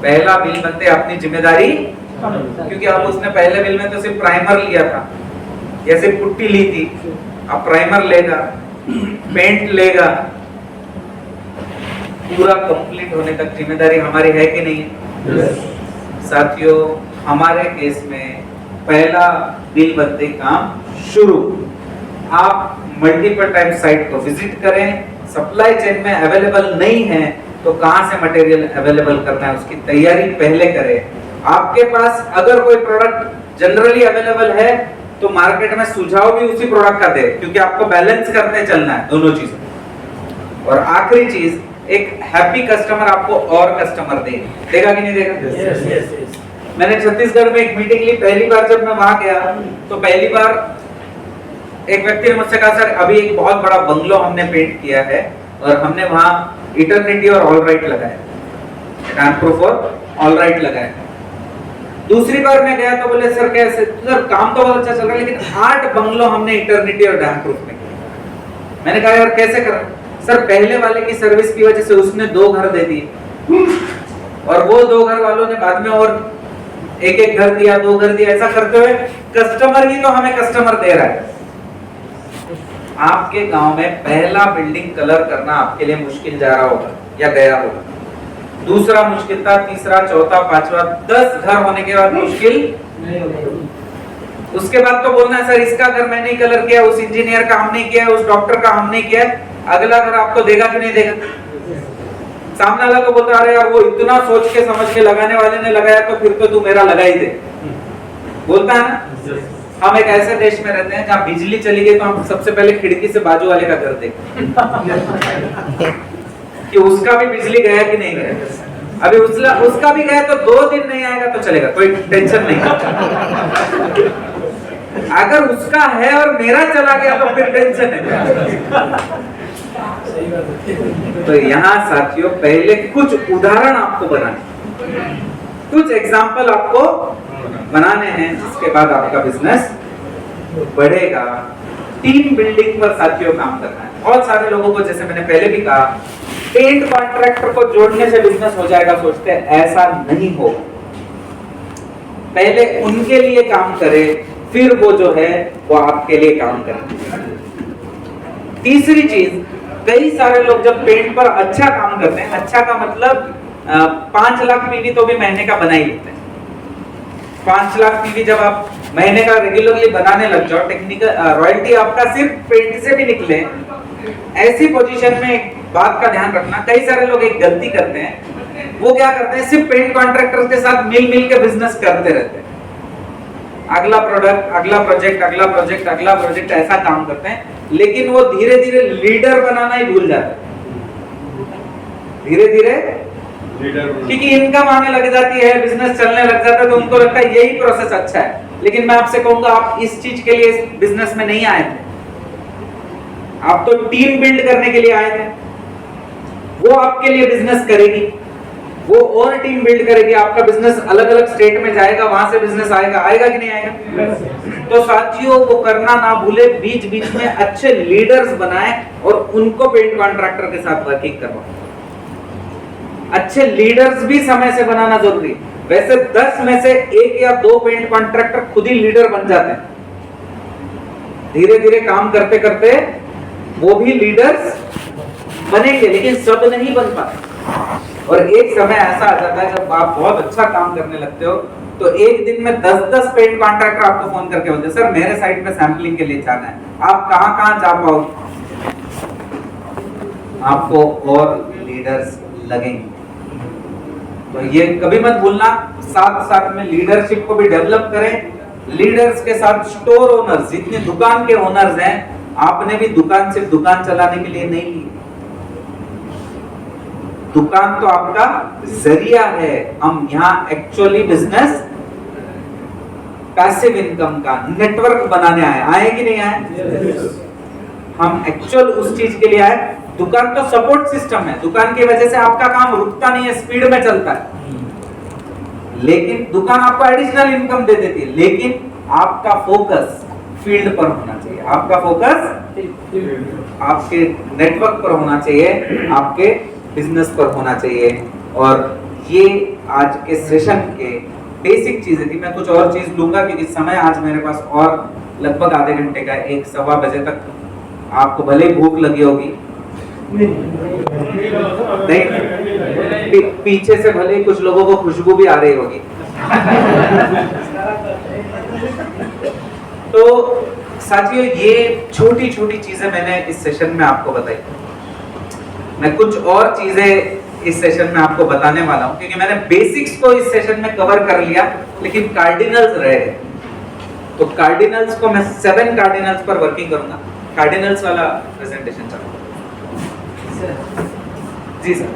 पहला बिल बनते अपनी जिम्मेदारी, क्योंकि अब उसने पहले बिल में तो सिर्फ प्राइमर लिया था या सिर्फ पुट्टी ली थी, अब प्राइमर लेगा, पेंट लेगा, पूरा कंप्लीट होने तक जिम्मेदारी हमारी है कि नहीं? साथियों हमारे केस में पहला बिल बनते काम शुरू। आप मल्टीपल टाइम साइट को विजिट करें, सप्लाई चेन में अवेलेबल नहीं है तो कहां से मटेरियल अवेलेबल करना है उसकी तैयारी पहले करें। आपके पास अगर कोई प्रोडक्ट जनरली अवेलेबल है तो मार्केट में सुझाव भी उसी प्रोडक्ट का दे, क्योंकि आपको बैलेंस करते चलना है दोनों चीजों। और आखिरी चीज, एक हैप्पी कस्टमर आपको और कस्टमर देगा कि नहीं देगा? मैंने छत्तीसगढ़ में एक मीटिंग ली, पहली बार जब मैं वहां गया तो पहली बार एक व्यक्ति ने मुझसे कहा सर अभी एक बहुत बड़ा बंगलो हमने पेंट किया है और हमने वहां इटर्निटी और ऑल राइट लगाया, डैम्प प्रूफ और ऑल राइट लगाया। दूसरी बार मैं गया तो बोले सर कैसे? सर काम तो बहुत अच्छा चल रहा है लेकिन 8 बंगलो हमने इटर्निटी और डैम्प प्रूफ में किया। मैंने कहा यार कैसे करा? सर पहले वाले की सर्विस की वजह से उसने 2 घर दे दिए और वो 2 घर वालों ने बाद में और एक घर दिया, 2 घर दिया, ऐसा करते हुए कस्टमर ही तो हमें कस्टमर दे रहा है। आपके गांव में पहला बिल्डिंग कलर करना आपके लिए मुश्किल जा रहा होगा या गया होगा, दूसरा मुश्किल था, तीसरा, चौथा, 5वां, 10 घर होने के बाद मुश्किल नहीं होगा। उसके बाद तो बोलना सर इसका घर मैंने ही कलर किया, उस इंजीनियर का हमने किया, उस डॉक्टर का हमने किया। अगला घर आपको देगा कि नहीं देगा? सामने वाला को बोलता अरे यार वो इतना सोच के समझ के लगाने वाले ने लगाया तो फिर तो तू मेरा लगा ही दे, बोलता है ना। हम एक ऐसे देश में रहते हैं जहाँ बिजली चली गई तो हम सबसे पहले खिड़की से बाजू वाले का घर देखते कि उसका भी बिजली गया कि नहीं गया। अभी उसका भी गया तो 2 दिन नहीं आएगा तो चलेगा, कोई टेंशन नहीं। अगर उसका है और मेरा चला गया तो फिर टेंशन है। तो यहाँ साथियों पहले कुछ उदाहरण आपको बनाने, कुछ एग्जाम्पल आपको बनाने हैं, जिसके बाद आपका बिजनेस बढ़ेगा। टीम बिल्डिंग पर साथियों काम करना है। बहुत सारे लोगों को, जैसे मैंने पहले भी कहा, पेंट कॉन्ट्रैक्टर को जोड़ने से बिजनेस हो जाएगा सोचते हैं, ऐसा नहीं होगा। पहले उनके लिए काम करे, फिर वो जो है वो आपके लिए काम करे। तीसरी चीज, कई सारे लोग जब पेंट पर अच्छा काम करते हैं, अच्छा का मतलब 5 लाख पीवी तो भी महीने का बना ही लेते हैं। 5 लाख पीवी जब आप महीने का रेगुलरली बनाने लग जाओ, टेक्निकल रॉयल्टी आपका सिर्फ पेंट से भी निकले, ऐसी पोजीशन में एक बात का ध्यान रखना। कई सारे लोग एक गलती करते हैं, वो क्या करते हैं, सिर्फ पेंट कॉन्ट्रैक्टर के साथ मिल के बिजनेस करते रहते हैं। अगला प्रोडक्ट, अगला प्रोजेक्ट, अगला प्रोजेक्ट, अगला प्रोजेक्ट, ऐसा काम करते हैं, लेकिन वो धीरे धीरे लीडर बनाना ही भूल जाते हैं। धीरे धीरे क्योंकि इनकम आने लग जाती है, बिजनेस चलने लग जाता है, तो उनको लगता है यही प्रोसेस अच्छा है। लेकिन मैं आपसे कहूंगा आप इस चीज के लिए इस बिजनेस में नहीं आए थे, आप तो टीम बिल्ड करने के लिए आए थे। वो आपके लिए बिजनेस करेगी, वो और टीम बिल्ड करेगी, आपका बिजनेस अलग अलग स्टेट में जाएगा, वहां से बिजनेस आएगा, आएगा कि नहीं आएगा? तो साथियों वो करना ना भूले, बीच बीच में अच्छे लीडर्स बनाए और उनको पेंट कॉन्ट्रैक्टर के साथ वर्किंग करवाओ। अच्छे लीडर्स भी समय से बनाना जरूरी है। वैसे 10 में से 1 या 2 पेंट कॉन्ट्रैक्टर खुद ही लीडर बन जाते हैं, धीरे धीरे काम करते करते वो भी लीडर्स बनेंगे, लेकिन सब नहीं बन पाते। और एक समय ऐसा आ जाता है जब आप बहुत अच्छा काम करने लगते हो तो एक दिन में 10-10 पेंट कॉन्ट्रैक्टर आपको फोन करके बोलते हैं, सर मेरे साइट पे सैंपलिंग के लिए जाना है, आप कहां जा पाओगे? आपको और लीडर्स लगेंगे। तो ये कभी मत भूलना, साथ साथ में लीडरशिप को भी डेवलप करें। लीडर्स के साथ स्टोर ओनर्स, जितने दुकान के ओनर्स हैं, आपने भी दुकान सिर्फ दुकान चलाने के लिए नहीं ली, दुकान तो आपका जरिया है। हम यहाँ एक्चुअली बिजनेस पैसिव इनकम का नेटवर्क बनाने आए कि नहीं आए? हम एक्चुअल उस चीज के लिए आए। दुकान तो सपोर्ट सिस्टम है, दुकान की वजह से आपका काम रुकता नहीं है, स्पीड में चलता है, लेकिन दुकान आपको एडिशनल इनकम दे देती है। लेकिन आपका फोकस फील्ड पर होना चाहिए, आपका फोकस आपके नेटवर्क पर होना चाहिए, आपके बिजनेस पर होना चाहिए। और ये आज के सेशन के बेसिक चीजें थी। मैं कुछ और चीज लूंगा क्योंकि समय आज मेरे पास और लगभग आधे घंटे का, 1-1.15 बजे तक आपको भले भूख लगी होगी, नहीं पीछे से भले कुछ लोगों को खुशबू भी आ रही होगी। तो साथियों ये छोटी छोटी चीजें मैंने इस सेशन में आपको बताई। मैं कुछ और चीजें इस सेशन में आपको बताने वाला हूं क्योंकि मैंने बेसिक्स को इस सेशन में कवर कर लिया, लेकिन कार्डिनल्स रहे। तो कार्डिनल्स को मैं 7 कार्डिनल्स पर वर्किंग करूंगा। कार्डिनल्स वाला प्रेजेंटेशन चलो जी सर।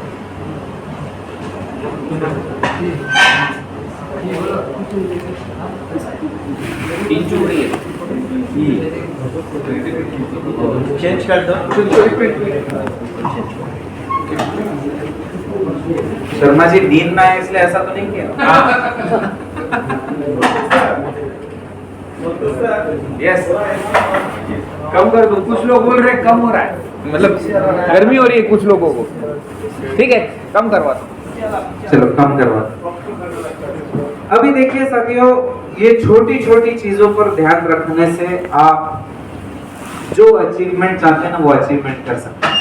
चेंज कर दो। शर्मा जी नींद ना है इसलिए ऐसा तो नहीं किया? यस कम कर दो, कुछ लोग बोल रहे कम हो रहा है, मतलब गर्मी हो रही है कुछ लोगों को, ठीक है कम करवा दो। चलो कम करवा दो। अभी देखिए साथियों, ये छोटी छोटी चीजों पर ध्यान रखने से आप जो अचीवमेंट चाहते हैं ना वो अचीवमेंट कर सकते हैं।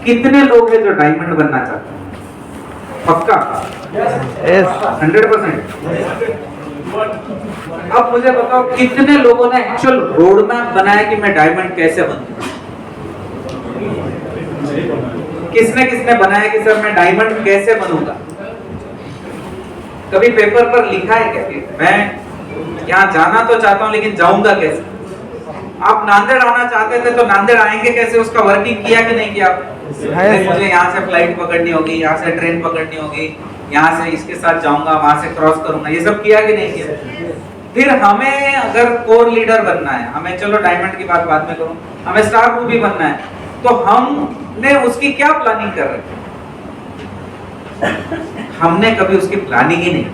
कितने लोग हैं जो डायमंड बनना चाहते हैं? पक्का? यस 100%। अब मुझे बताओ कितने लोगों ने एक्चुअल रोड मैप बनाया कि मैं डायमंड कैसे बनूं? किसने बनाया कि सर मैं डायमंड कैसे बनूंगा? कभी पेपर पर लिखा है क्या कि मैं यहाँ जाना तो चाहता हूँ लेकिन जाऊंगा कैसे? आप नांदेड़ आना चाहते थे तो नांदेड़ आएंगे कैसे? उसका वर्किंग किया कि नहीं किया? मुझे यहाँ से फ्लाइट पकड़नी होगी, यहाँ से ट्रेन पकड़नी होगी, यहाँ से इसके साथ जाऊंगा, वहां से क्रॉस करूंगा, ये सब किया कि नहीं किया? फिर हमें अगर कोर लीडर बनना है, हमें चलो डायमंड की बात बाद में करूं, हमें स्टार ग्रुप भी बनना है, तो हमने उसकी क्या प्लानिंग कर रहे हैं? हमने कभी उसकी प्लानिंग ही नहीं।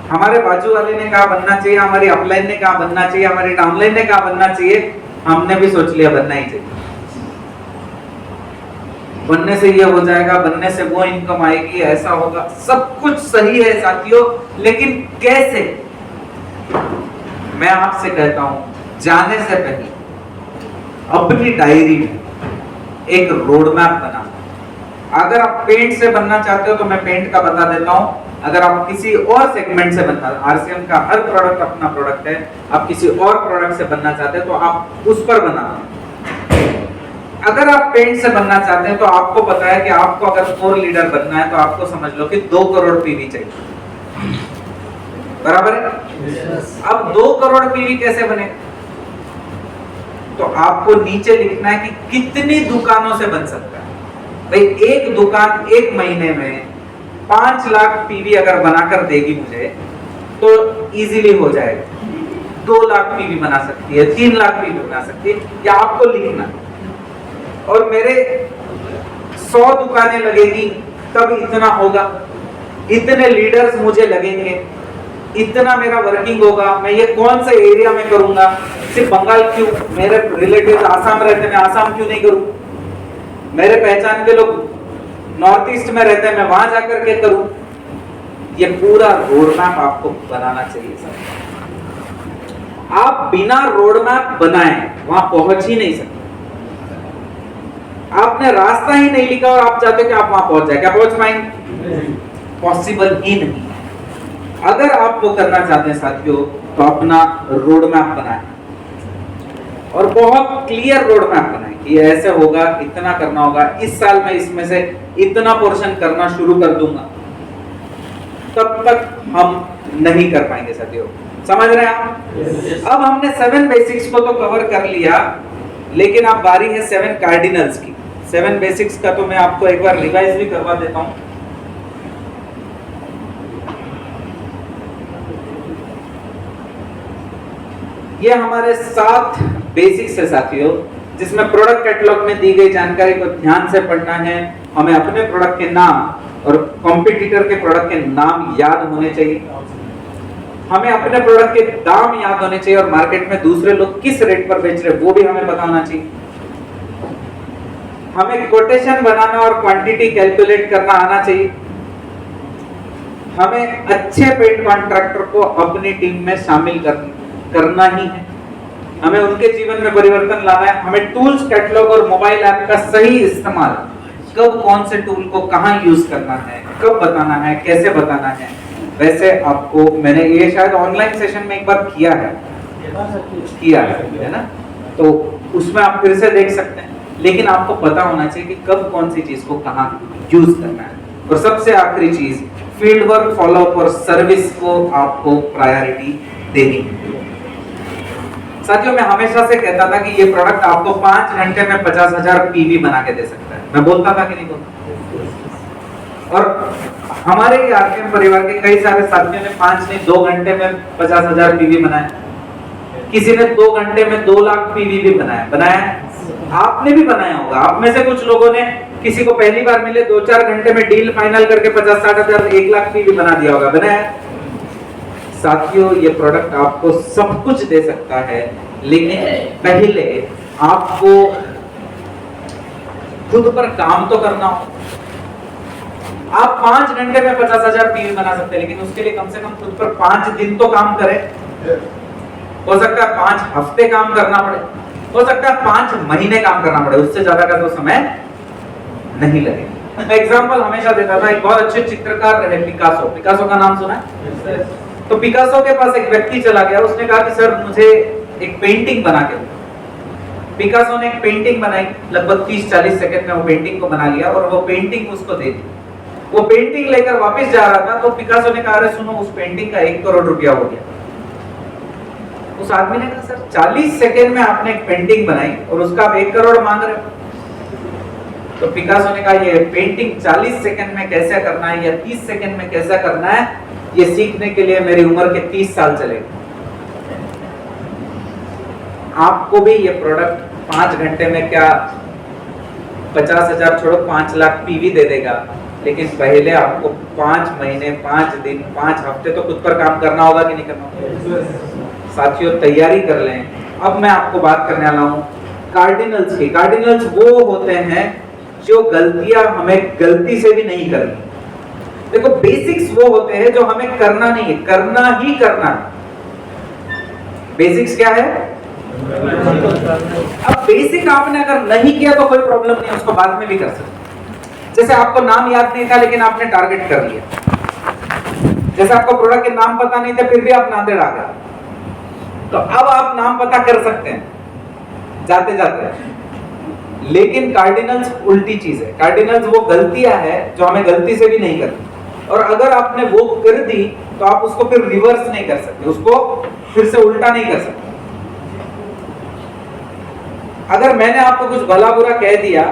हमारे बाजू वाले ने कहा बनना चाहिए, हमारी अपलाइन ने कहा बनना चाहिए, हमारी डाउनलाइन ने कहा बनना चाहिए, हमने भी सोच लिया बनना ही चाहिए। बनने से ये हो जाएगा, बनने से वो इनकम आएगी, ऐसा होगा, सब कुछ सही है साथियों, लेकिन कैसे? मैं आपसे कहता हूं जाने से पहले अपनी डायरी में एक रोड मैप बना। अगर आप पेंट से बनना चाहते हो तो मैं पेंट का बता देता हूं। अगर आप किसी और सेगमेंट से बनना, आरसीएम का हर प्रोडक्ट अपना प्रोडक्ट है, आप किसी और प्रोडक्ट से बनना चाहते हैं तो आप उस पर बनाना। अगर आप पेंट से बनना चाहते हैं तो आपको पता है कि आपको अगर कोर लीडर बनना है तो आपको समझ लो कि 2 करोड़ पीवी चाहिए, बराबर है? अब 2 करोड़ पीवी कैसे बने? तो आपको नीचे लिखना है कि कितनी दुकानों से बन सकता है। भाई एक दुकान एक महीने में 5 लाख पीवी अगर बनाकर देगी मुझे तो इजीली हो जाएगा। 2 लाख पीवी बना सकती है, 3 लाख पीवी बना सकती है, या आपको लिखना है। और मेरे 100 दुकानें लगेगी तब इतना होगा, इतने लीडर्स मुझे लगेंगे, इतना मेरा वर्किंग होगा, मैं ये कौन से एरिया में करूंगा, सिर्फ बंगाल क्यों, मेरे रिलेटिव्स आसाम रहते हैं, मैं आसाम क्यों नहीं करूं, मेरे पहचान के लोग नॉर्थ ईस्ट में रहते हैं, मैं वहां जाकर के करूं। ये पूरा रोड मैप आपको बनाना चाहिए सर। आप बिना रोड मैप बनाए वहां पहुंच ही नहीं सकते। आपने रास्ता ही नहीं लिखा और आप चाहते हो कि आप वहां पहुंच जाए, क्या पहुंच पाएंगे? पॉसिबल ही नहीं। अगर आप वो करना चाहते हैं साथियों, तो अपना रोड मैप बनाएं और बहुत क्लियर रोड मैप बनाएं कि ये ऐसे होगा, इतना करना होगा, इस साल में इसमें से इतना पोर्शन करना शुरू कर दूंगा। तब तक हम नहीं कर पाएंगे साथियों, समझ रहे हैं आप? अब हमने 7 बेसिक्स को तो कवर कर लिया, लेकिन अब बारी है 7 कार्डिनल्स की। 7 बेसिक्स का तो मैं आपको एक बार रिवाइज भी करवा देता हूं। ये हमारे 7 बेसिक्स है साथियों, जिसमें प्रोडक्ट कैटलॉग में दी गई जानकारी को ध्यान से पढ़ना है। हमें अपने प्रोडक्ट के नाम और कॉम्पिटिटर के प्रोडक्ट के नाम याद होने चाहिए। हमें अपने प्रोडक्ट के दाम याद होने चाहिए और मार्केट में दूसरे लोग किस रेट पर बेच रहे हैं वो भी हमें पता होना चाहिए। हमें कोटेशन बनाना और क्वांटिटी कैलकुलेट करना आना चाहिए। हमें अच्छे पेंट कॉन्ट्रैक्टर को अपनी टीम में शामिल करना ही है। हमें उनके जीवन में परिवर्तन लाना है। हमें टूल्स, कैटलॉग और मोबाइल ऐप का सही इस्तेमाल, कब कौन से टूल को कहां यूज करना है, कब बताना है, कैसे बताना है। वैसे आपको मैंने ये शायद ऑनलाइन सेशन में एक बार किया है ना, तो उसमें आप फिर से देख सकते हैं। लेकिन आपको पता होना चाहिए कि कब कौन सी चीज को कहां यूज करना है। और सबसे आखिरी चीज, फील्ड वर्क, फॉलोअप और सर्विस को आपको प्रायोरिटी देनी है। साथियों, मैं हमेशा से कहता था कि ये प्रोडक्ट आपको 5 घंटे में 50,000 पीवी बना के दे सकता है। मैं बोलता था कि नहीं बोलता? और हमारे ही आरकेएम परिवार के कई सारे साथियों ने 5 नहीं 2 घंटे में 50,000 पीवी बनाए। किसी ने 2 घंटे में 2 लाख पीवी भी बनाया। आपने भी बनाया होगा। आप में से कुछ लोगों ने, किसी को पहली बार मिले 2-4 घंटे में डील फाइनल करके 50-60 हजार 1 लाख पीवी बना दिया होगा। बनाया? साथियों, ये प्रोडक्ट आपको सब कुछ दे सकता है, लेकिन पहले आपको खुद पर काम तो करना हो। आप 5 घंटे में 50,000 पीवी बना सकते हैं, लेकिन उसके लिए कम से कम खुद पर 5 दिन तो काम करें। हो सकता है 5 हफ्ते काम करना पड़े, हो सकता है 5 महीने काम करना पड़े, उससे ज्यादा का तो समय नहीं लगेगा। मैं एग्जांपल हमेशा देता था, एक बहुत अच्छे चित्रकार रहे पिकासो। पिकासो का नाम सुना है? तो पिकासो के पास एक व्यक्ति चला गया, उसने कहा कि सर मुझे एक पेंटिंग बना के दो। पिकासो ने एक पेंटिंग बनाई, लगभग 30-40 सेकंड में वो पेंटिंग को बना लिया और वो पेंटिंग उसको दे दी। वो पेंटिंग लेकर वापस जा रहा था तो पिकासो ने कहा, अरे सुनो, उस पेंटिंग का 1 करोड़ रुपया हो गया। उस आदमी ने कहा, सर 40 सेकंड में आपने एक पेंटिंग बनाई और उसका आप 1 करोड़ मांग रहे हो। तो पिकासो ने कहा, ये पेंटिंग 40 सेकंड में कैसे करना है या 30 सेकंड में कैसे करना है, ये सीखने के लिए मेरी उम्र के 30 साल चलेगा। आपको भी ये प्रोडक्ट 5 घंटे में क्या 50,000 छोड़ो 5 लाख पीवी दे देगा, लेकिन पहले आपको 5 महीने, 5 दिन, 5 हफ्ते तो खुद पर काम करना होगा कि नहीं करना होगा? साथियों, तैयारी कर लें। अब मैं आपको बात करने वाला हूं कार्डिनल्स की। कार्डिनल्स वो होते हैं जो गलतियां हमें गलती से भी नहीं करनी। देखो, बेसिक्स वो होते हैं जो हमें करना नहीं है, करना ही करना है। बेसिक्स क्या है? अब बेसिक आपने अगर नहीं किया तो कोई प्रॉब्लम नहीं है, उसको बाद में भी कर सकते। जैसे आपको नाम याद नहीं था लेकिन आपने टारगेट कर लिया। जैसे आपको प्रोडक्ट के नाम पता नहीं थे फिर भी आप नांदेड़ आ गए, तो अब आप नाम पता कर सकते हैं जाते जाते। लेकिन कार्डिनल्स उल्टी चीज है। कार्डिनल्स वो गलतियां है जो हमें गलती से भी नहीं करनी, और अगर आपने वो कर दी तो आप उसको फिर रिवर्स नहीं कर सकते, उसको फिर से उल्टा नहीं कर सकते। अगर मैंने आपको कुछ भला बुरा कह दिया,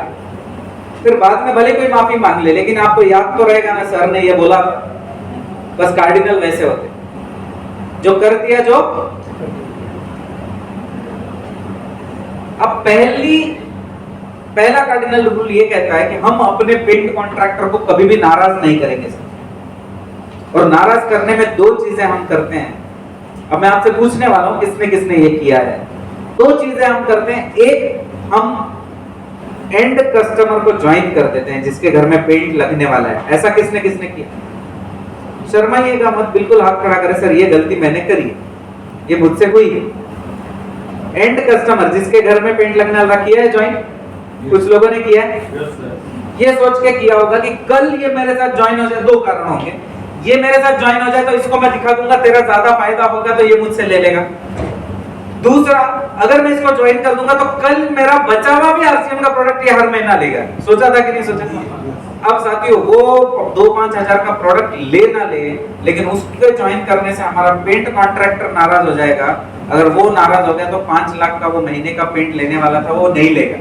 फिर बाद में भले कोई माफी मांग ले, लेकिन आपको याद तो रहेगा ना, सर ने ये बोला। बस कार्डिनल वैसे होते जो कर दिया जो अब पहला कार्डिनल रूल ये कहता है कि हम अपने पेंट कॉन्ट्रैक्टर को कभी भी नाराज नहीं करेंगे सर। और नाराज करने में दो चीजें हम करते हैं। अब मैं आपसे पूछने वाला हूं किसने किसने ये किया है। दो चीजें हम करते हैं। एक, हम एंड कस्टमर को ज्वाइन कर देते हैं जिसके घर में पेंट लगने वाला है। ऐसा किसने किसने किया? शर्माइएगा मत, बिल्कुल हाथ खड़ा करें, सर ये गलती मैंने करी, ये मुझसे हुई है। एंड कस्टमर जिसके घर में पेंट लगने वाला किया है ज्वाइन? कुछ लोगों ने किया है। ये सोच के किया होगा कि कल ये मेरे साथ ज्वाइन हो जाए, दो कारण होंगे, ये मेरे साथ ज्वाइन हो जाए तो इसको मैं दिखा दूंगा तेरा ज्यादा फायदा होगा तो ये मुझसे ले लेगा। दूसरा, अगर मैं इसको ज्वाइन कर दूंगा तो कल मेरा बचा हुआ भी आरसीएम का प्रोडक्ट ये हर महीना लेगा। सोचा था कि नहीं सोचा? अब साथियों वो 2-5 हजार का प्रोडक्ट ले ना ले, लेकिन उसके ज्वाइन करने से हमारा पेंट कॉन्ट्रैक्टर नाराज हो जाएगा। अगर वो नाराज हो गया तो 5 लाख का वो महीने का पेंट लेने वाला था वो नहीं लेगा।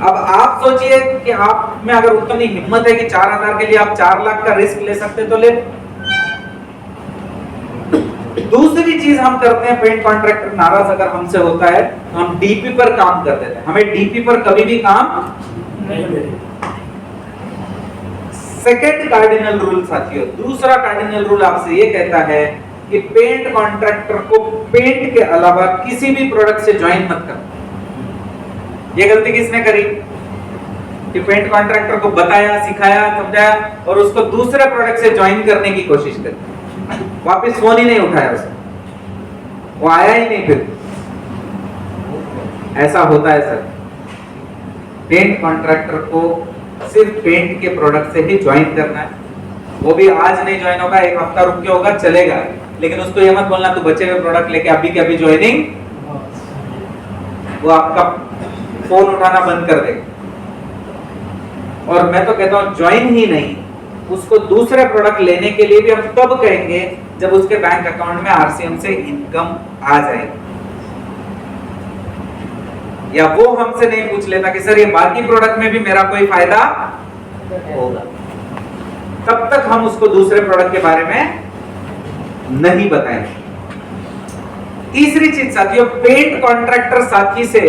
अब आप सोचिए कि आप में अगर उतनी हिम्मत है कि 4000 के लिए आप 4 लाख का रिस्क ले सकते तो ले। दूसरी चीज हम करते हैं, पेंट कॉन्ट्रैक्टर नाराज अगर हमसे होता है तो हम डीपी पर काम कर देते हैं। हमें डीपी पर कभी भी काम नहीं। सेकंड कार्डिनल रूल साथियों, दूसरा कार्डिनल रूल आपसे ये कहता है कि पेंट कॉन्ट्रैक्टर को पेंट के अलावा किसी भी प्रोडक्ट से ज्वाइन मत कर। ये गलती किसने करी कि पेंट कॉन्ट्रैक्टर को बताया, सिखाया, समझाया और उसको दूसरे प्रोडक्ट से ज्वाइन करने की कोशिश करी, वापस फोन ही नहीं उठाया उसने, वो आया ही नहीं फिर। ऐसा होता है सर। पेंट कॉन्ट्रैक्टर को सिर्फ पेंट के प्रोडक्ट से ही ज्वाइन करना है। वो भी आज नहीं ज्वाइन होगा, एक हफ्ता रुक के होगा, चलेगा, लेकिन उसको ये मत बोलना तू बचे हुए प्रोडक्ट लेके अभी के अभी ज्वाइनिंग, वो आपका फोन उठाना बंद कर देगा। और मैं तो कहता हूं ज्वाइन ही नहीं, उसको दूसरे प्रोडक्ट लेने के लिए भी हम तब कहेंगे जब उसके बैंक अकाउंट में आरसीएम से इनकम आ जाएगी, या वो हमसे नहीं पूछ लेता कि सर ये बाकी प्रोडक्ट में भी मेरा कोई फायदा होगा, तब तक हम उसको दूसरे प्रोडक्ट के बारे में नहीं बताएंगे। तीसरी चीज साथियों, पेंट कॉन्ट्रैक्टर साथी से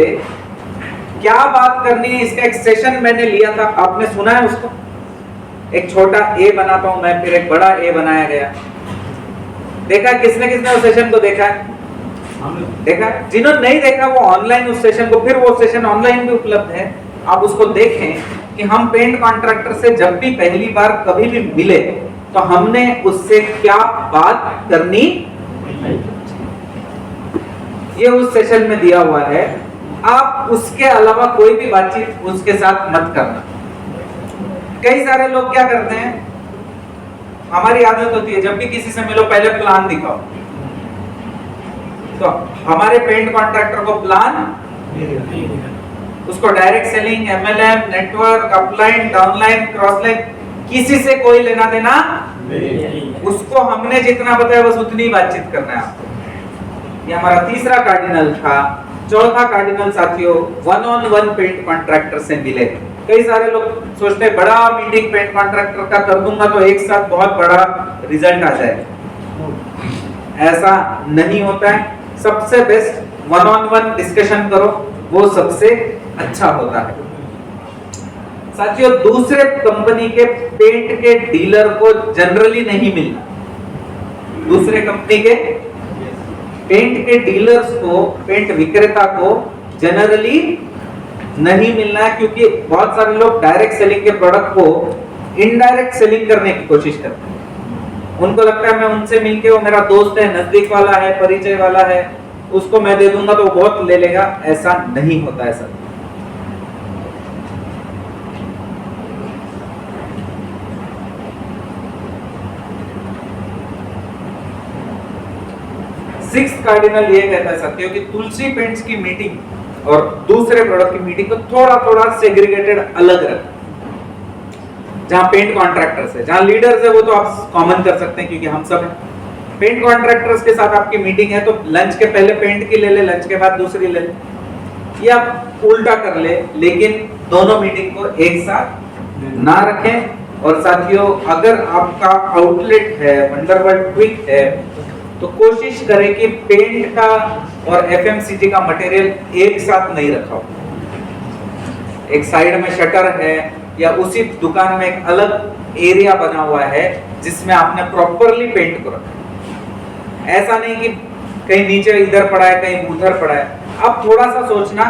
क्या बात करनी है, इसका एक सेशन मैंने लिया था, आपने सुना है उसको? एक छोटा ए बनाता हूं मैं, फिर एक बड़ा ए बनाया गया। देखा किसने किसने उस सेशन को देखा है? देखा? जिन्होंने नहीं देखा वो ऑनलाइन उस सेशन को, फिर वो सेशन ऑनलाइन भी उपलब्ध है, आप उसको देखें कि हम पेंट कॉन्ट्रैक्टर से जब भी पहली बार कभी भी मिले तो हमने उससे क्या बात करनी, ये उस सेशन में दिया हुआ है। आप उसके अलावा कोई भी बातचीत उसके साथ मत करना। कई सारे लोग क्या करते हैं, हमारी आदत होती है जब भी किसी से मिलो पहले प्लान दिखाओ, तो हमारे पेंट कॉन्ट्रैक्टर को प्लान, उसको direct selling, MLM, network, upline, downline, crossline, किसी से कोई लेना देना नहीं। उसको हमने जितना बताया बस उतनी बातचीत करना है आपको। ये हमारा तीसरा कार्डिनल था। चौथा कार्डिनल साथियों, one on one paint contractor से मिले। कई सारे लोग सोचते हैं बड़ा मीटिंग पेंट कॉन्ट्रैक्टर का कर दूंगा तो एक साथ बहुत बड़ा रिजल्ट आ जाएगा। ऐसा नहीं होता है। सबसे best one on one discussion करो, वो सबसे अच्छा होता है। साथियों, दूसरे कंपनी के पेंट के डीलर को जनरली नहीं मिलना। दूसरे कंपनी के पेंट के डीलर्स को, पेंट विक्रेता को जनरली नहीं मिलना है, क्योंकि बहुत सारे लोग डायरेक्ट सेलिंग के प्रोडक्ट को इनडायरेक्ट सेलिंग करने की कोशिश करते हैं। उनको लगता है मैं उनसे मिलके, वो मेरा दोस्त है, नजदीक वाला है, परिचय वाला है, उसको मैं दे दूंगा तो वो बहुत ले लेगा। ऐसा नहीं होता है सर। सिक्स्थ कार्डिनल ये कहता है साथियों कि तुलसी पेंट्स की मीटिंग और दूसरे प्रोडक्ट की मीटिंग को थोड़ा थोड़ा सेग्रीगेटेड अलग रखें। जहां पेंट कॉन्ट्रैक्टर्स है, जहां लीडर्स है, वो तो आप कॉमन कर सकते हैं क्योंकि हम सब पेंट कॉन्ट्रैक्टर्स के साथ आपकी मीटिंग है तो लंच के पहले पेंट की ले ले, लंच के बाद दूसरी ले ले, या उल्टा कर ले, लेकिन दोनों मीटिंग को एक साथ ना रखें। और साथियों, अगर आपका आउटलेट है, वंडरवर्ल्ड क्विक है, तो कोशिश करें कि पेंट का और एफएमसीजी का मटेरियल एक साथ नहीं रखा हो। एक साइड में शटर है या उसी दुकान में एक अलग एरिया बना हुआ है जिसमें आपने प्रॉपरली पेंट को रखा। ऐसा नहीं कि कहीं नीचे इधर पड़ा है कहीं उधर पड़ा है। अब थोड़ा सा सोचना,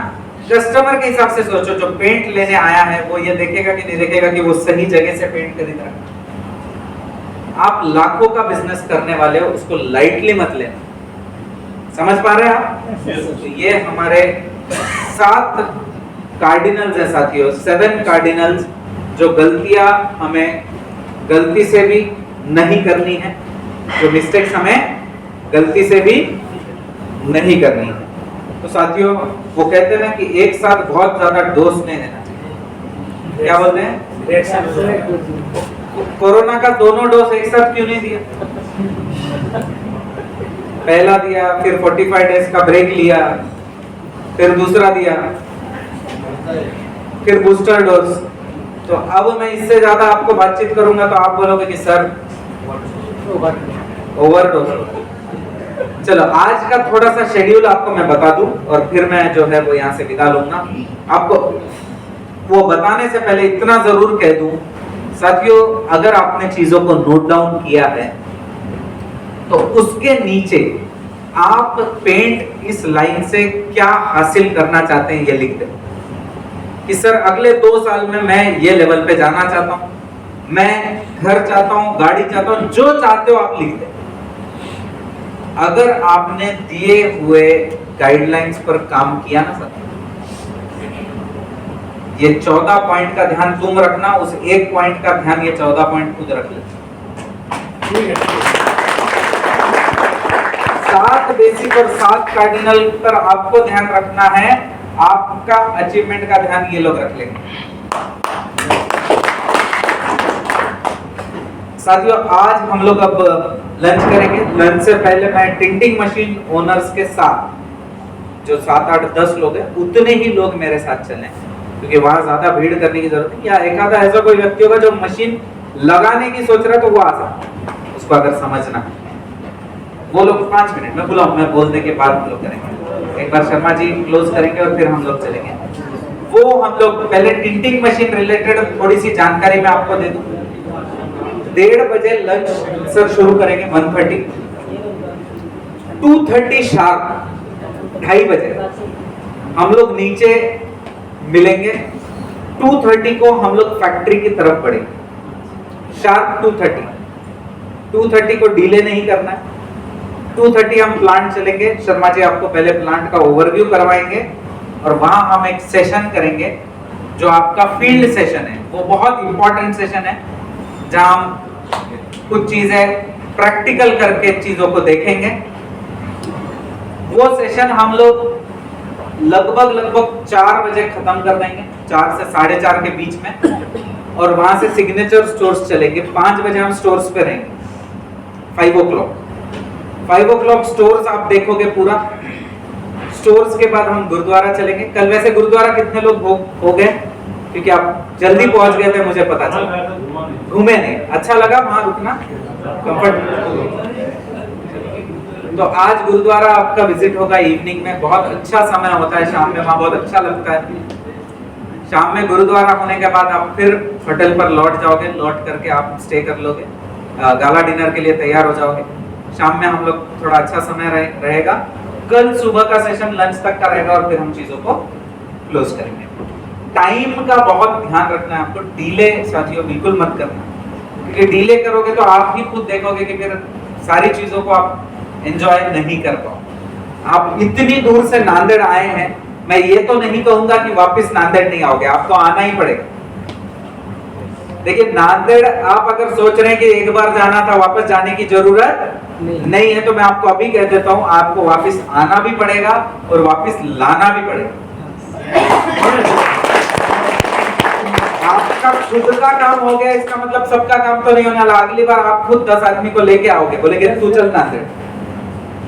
कस्टमर के हिसाब से सोचो, जो पेंट लेने आया है वो ये देखेगा कि नहीं देखेगा कि वो सही जगह से पेंट खरीद रहा है। आप लाखों का बिजनेस करने वाले हो, उसको लाइटली मत लेना। समझ पा रहे हैं आप? तो ये हमारे 7 कार्डिनल्स है साथियों, 7 कार्डिनल्स, जो गलतियां हमें गलती से भी नहीं करनी है, जो मिस्टेक्स हमें गलती से भी नहीं करनी है। तो साथियों वो कहते हैं ना कि एक साथ बहुत ज्यादा डोज नहीं देना चाहिए। क्या बोलते हैं? कोरोना का दोनों डोज एक साथ क्यों नहीं दिया? पहला दिया, फिर 45 डेज का ब्रेक लिया, फिर दूसरा दिया, फिर बूस्टर डोज। तो अब मैं इससे ज्यादा आपको बातचीत करूंगा तो आप बोलोगे कि सर ओवरडोज। चलो आज का थोड़ा सा शेड्यूल आपको मैं बता दूं और फिर मैं जो है वो यहाँ से विदा लूंगा। आपको वो बताने से पहले इतना जरूर कह दूं साथियों, अगर आपने चीजों को नोट डाउन किया है तो उसके नीचे आप पेंट इस लाइन से क्या हासिल करना चाहते हैं ये लिख दें कि सर अगले 2 साल में मैं ये लेवल पे जाना चाहता हूं, मैं घर चाहता हूं, गाड़ी चाहता हूं, जो चाहते हो आप लिख दें। अगर आपने दिए हुए गाइडलाइंस पर काम किया ना सर, ये 14 पॉइंट का ध्यान तुम रखना, उस एक पॉइंट का ध्यान ये 14 पॉइंट खुद रख ले। 7 बेसिक और 7 कार्डिनल पर आपको ध्यान रखना है, आपका अचीवमेंट का ध्यान ये लोग रख लेंगे। साथियों आज हम लोग अब लंच करेंगे। लंच से पहले मैं टिंटिंग मशीन ओनर्स के साथ जो 7, 8, 10 लोग हैं उतने ही लोग मेरे साथ चलें, क्योंकि वहां ज्यादा भीड़ करने की जरूरत नहीं। या एक आधा ऐसा कोई व्यक्ति होगा जो मशीन लगाने की सोच रहा है तो वो आ सकता है, उसको अगर समझना है। वो लोग 5 मिनट में बुलाओ, मैं बोलने के बाद हम लोग करेंगे। एक बार शर्मा जी क्लोज करेंगे और फिर हम लोग चलेंगे। वो हम लोग पहले टिंटिंग मशीन रिलेटेड थोड़ी सी जानकारी मैं आपको दे दूं। 1:30 बजे लंच सर शुरू करेंगे 1:30, 2:30 शार्प 2:30 बजे हम लोग नीचे मिलेंगे। 2:30 को हम लोग फैक्ट्री की तरफ बढ़ेंगे शार्प 2:30 को डीले नहीं करना है। 2:30 हम प्लांट चलेंगे। शर्मा जी आपको पहले प्लांट का ओवरव्यू करवाएंगे और वहां हम एक सेशन करेंगे जो आपका फील्ड सेशन है। वो बहुत इंपॉर्टेंट सेशन है जहां हम कुछ चीजें प्रैक्टिकल करके चीजों को देखेंगे। वो सेशन हम लोग लगभग 4 बजे खत्म कर देंगे, 4 से 4:30 के बीच में। और वहां से सिग्नेचर स्टोर्स चलेंगे। 5 बजे हम स्टोर्स पे रहेंगे। 5 o'clock स्टोर्स आप देखोगे पूरा। स्टोर्स के बाद हम गुरुद्वारा चलेंगे। कल वैसे गुरुद्वारा कितने लोग हो गए? क्योंकि आप जल्दी पहुंच गए थे, मुझे पता चला। घूमे नहीं, अच्छा लगा वहां रुकना, कंफर्ट। तो आज गुरुद्वारा आपका विजिट होगा इवनिंग में। बहुत अच्छा समय होता है शाम में, वहां बहुत अच्छा लगता है। शाम में गुरुद्वारा होने के बाद आप फिर होटल पर लौट जाओगे। लौट करके आप स्टे कर लोगे, गाला डिनर के लिए तैयार हो जाओगे। शाम में हम लोग थोड़ा अच्छा समय रहेगा। कल सुबह का सेशन लंच तक का रहेगा और फिर हम चीजों को क्लोज करेंगे। टाइम का बहुत ध्यान रखना है आपको। डीले साथियों बिल्कुल मत करना, क्योंकि डीले करोगे तो आप ही खुद देखोगे कि फिर सारी चीजों को आप एंजॉय नहीं कर पाओ। आप इतनी दूर से नांदेड़ आए हैं, मैं ये तो नहीं कहूंगा कि वापस नांदेड़ नहीं आओगे, आपको आना ही पड़ेगा। देखिए नांदेड़ आप अगर सोच रहे हैं कि एक बार जाना था, वापस जाने की जरूरत नहीं है, तो मैं आपको अभी कह देता हूं, आपको वापस आना भी पड़ेगा और वापस लाना भी पड़ेगा। आपका खुद का काम हो गया, इसका मतलब सबका काम तो नहीं होने वाला। अगली बार आप खुद 10 आदमी को लेके आओगे, बोलेगे तू चल नांदेड़।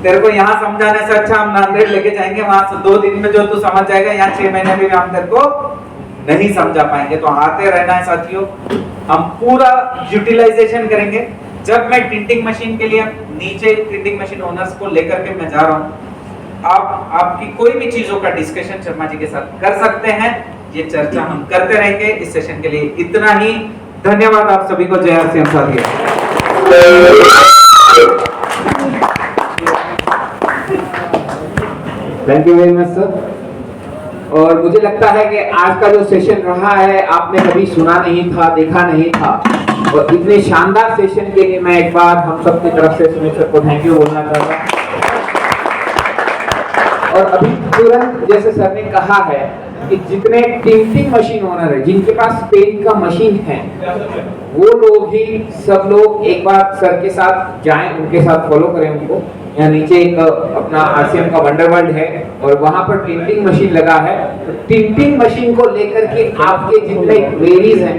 तेरे को यहाँ समझाने से अच्छा हम नांदेड़ लेके जाएंगे, वहां से 2 दिन में जो तू समझ जाएगा, यहाँ 6 महीने में हम तेरे को नहीं समझा पाएंगे। तो आते रहना है साथियों, हम पूरा यूटिलाइजेशन करेंगे। जब मैं टिंटिंग मशीन के लिए नीचे टिंटिंग मशीन ओनर्स को लेकर के मैं जा रहा हूँ, आप आपकी कोई भी चीजों का डिस्कशन शर्मा जी के साथ कर सकते हैं। ये चर्चा हम करते रहेंगे। इस सेशन के लिए इतना ही। धन्यवाद आप सभी को। जय हर सिंह साथियों। Thank you very much sir. और मुझे लगता है कि आज का जो सेशन रहा है आपने कभी सुना नहीं था, देखा नहीं था, और इतने शानदार सेशन के लिए मैं एक बार हम सब की तरफ से सुनील सर को थैंक यू बोलना चाहता हूँ। और अभी तुरंत जैसे सर ने कहा है कि जितने टिंटिंग मशीन ओनर है, जिनके पास पेंट का मशीन है, वो लोग ही सब लोग एक बार सर के साथ जाएं, उनके साथ फॉलो करें उनको। यहाँ नीचे एक अपना आरसीएम का वंडर वर्ल्ड है और वहां पर टिंटिंग मशीन लगा है। तो टिंटिंग मशीन को लेकर के आपके जितने क्वेरीज हैं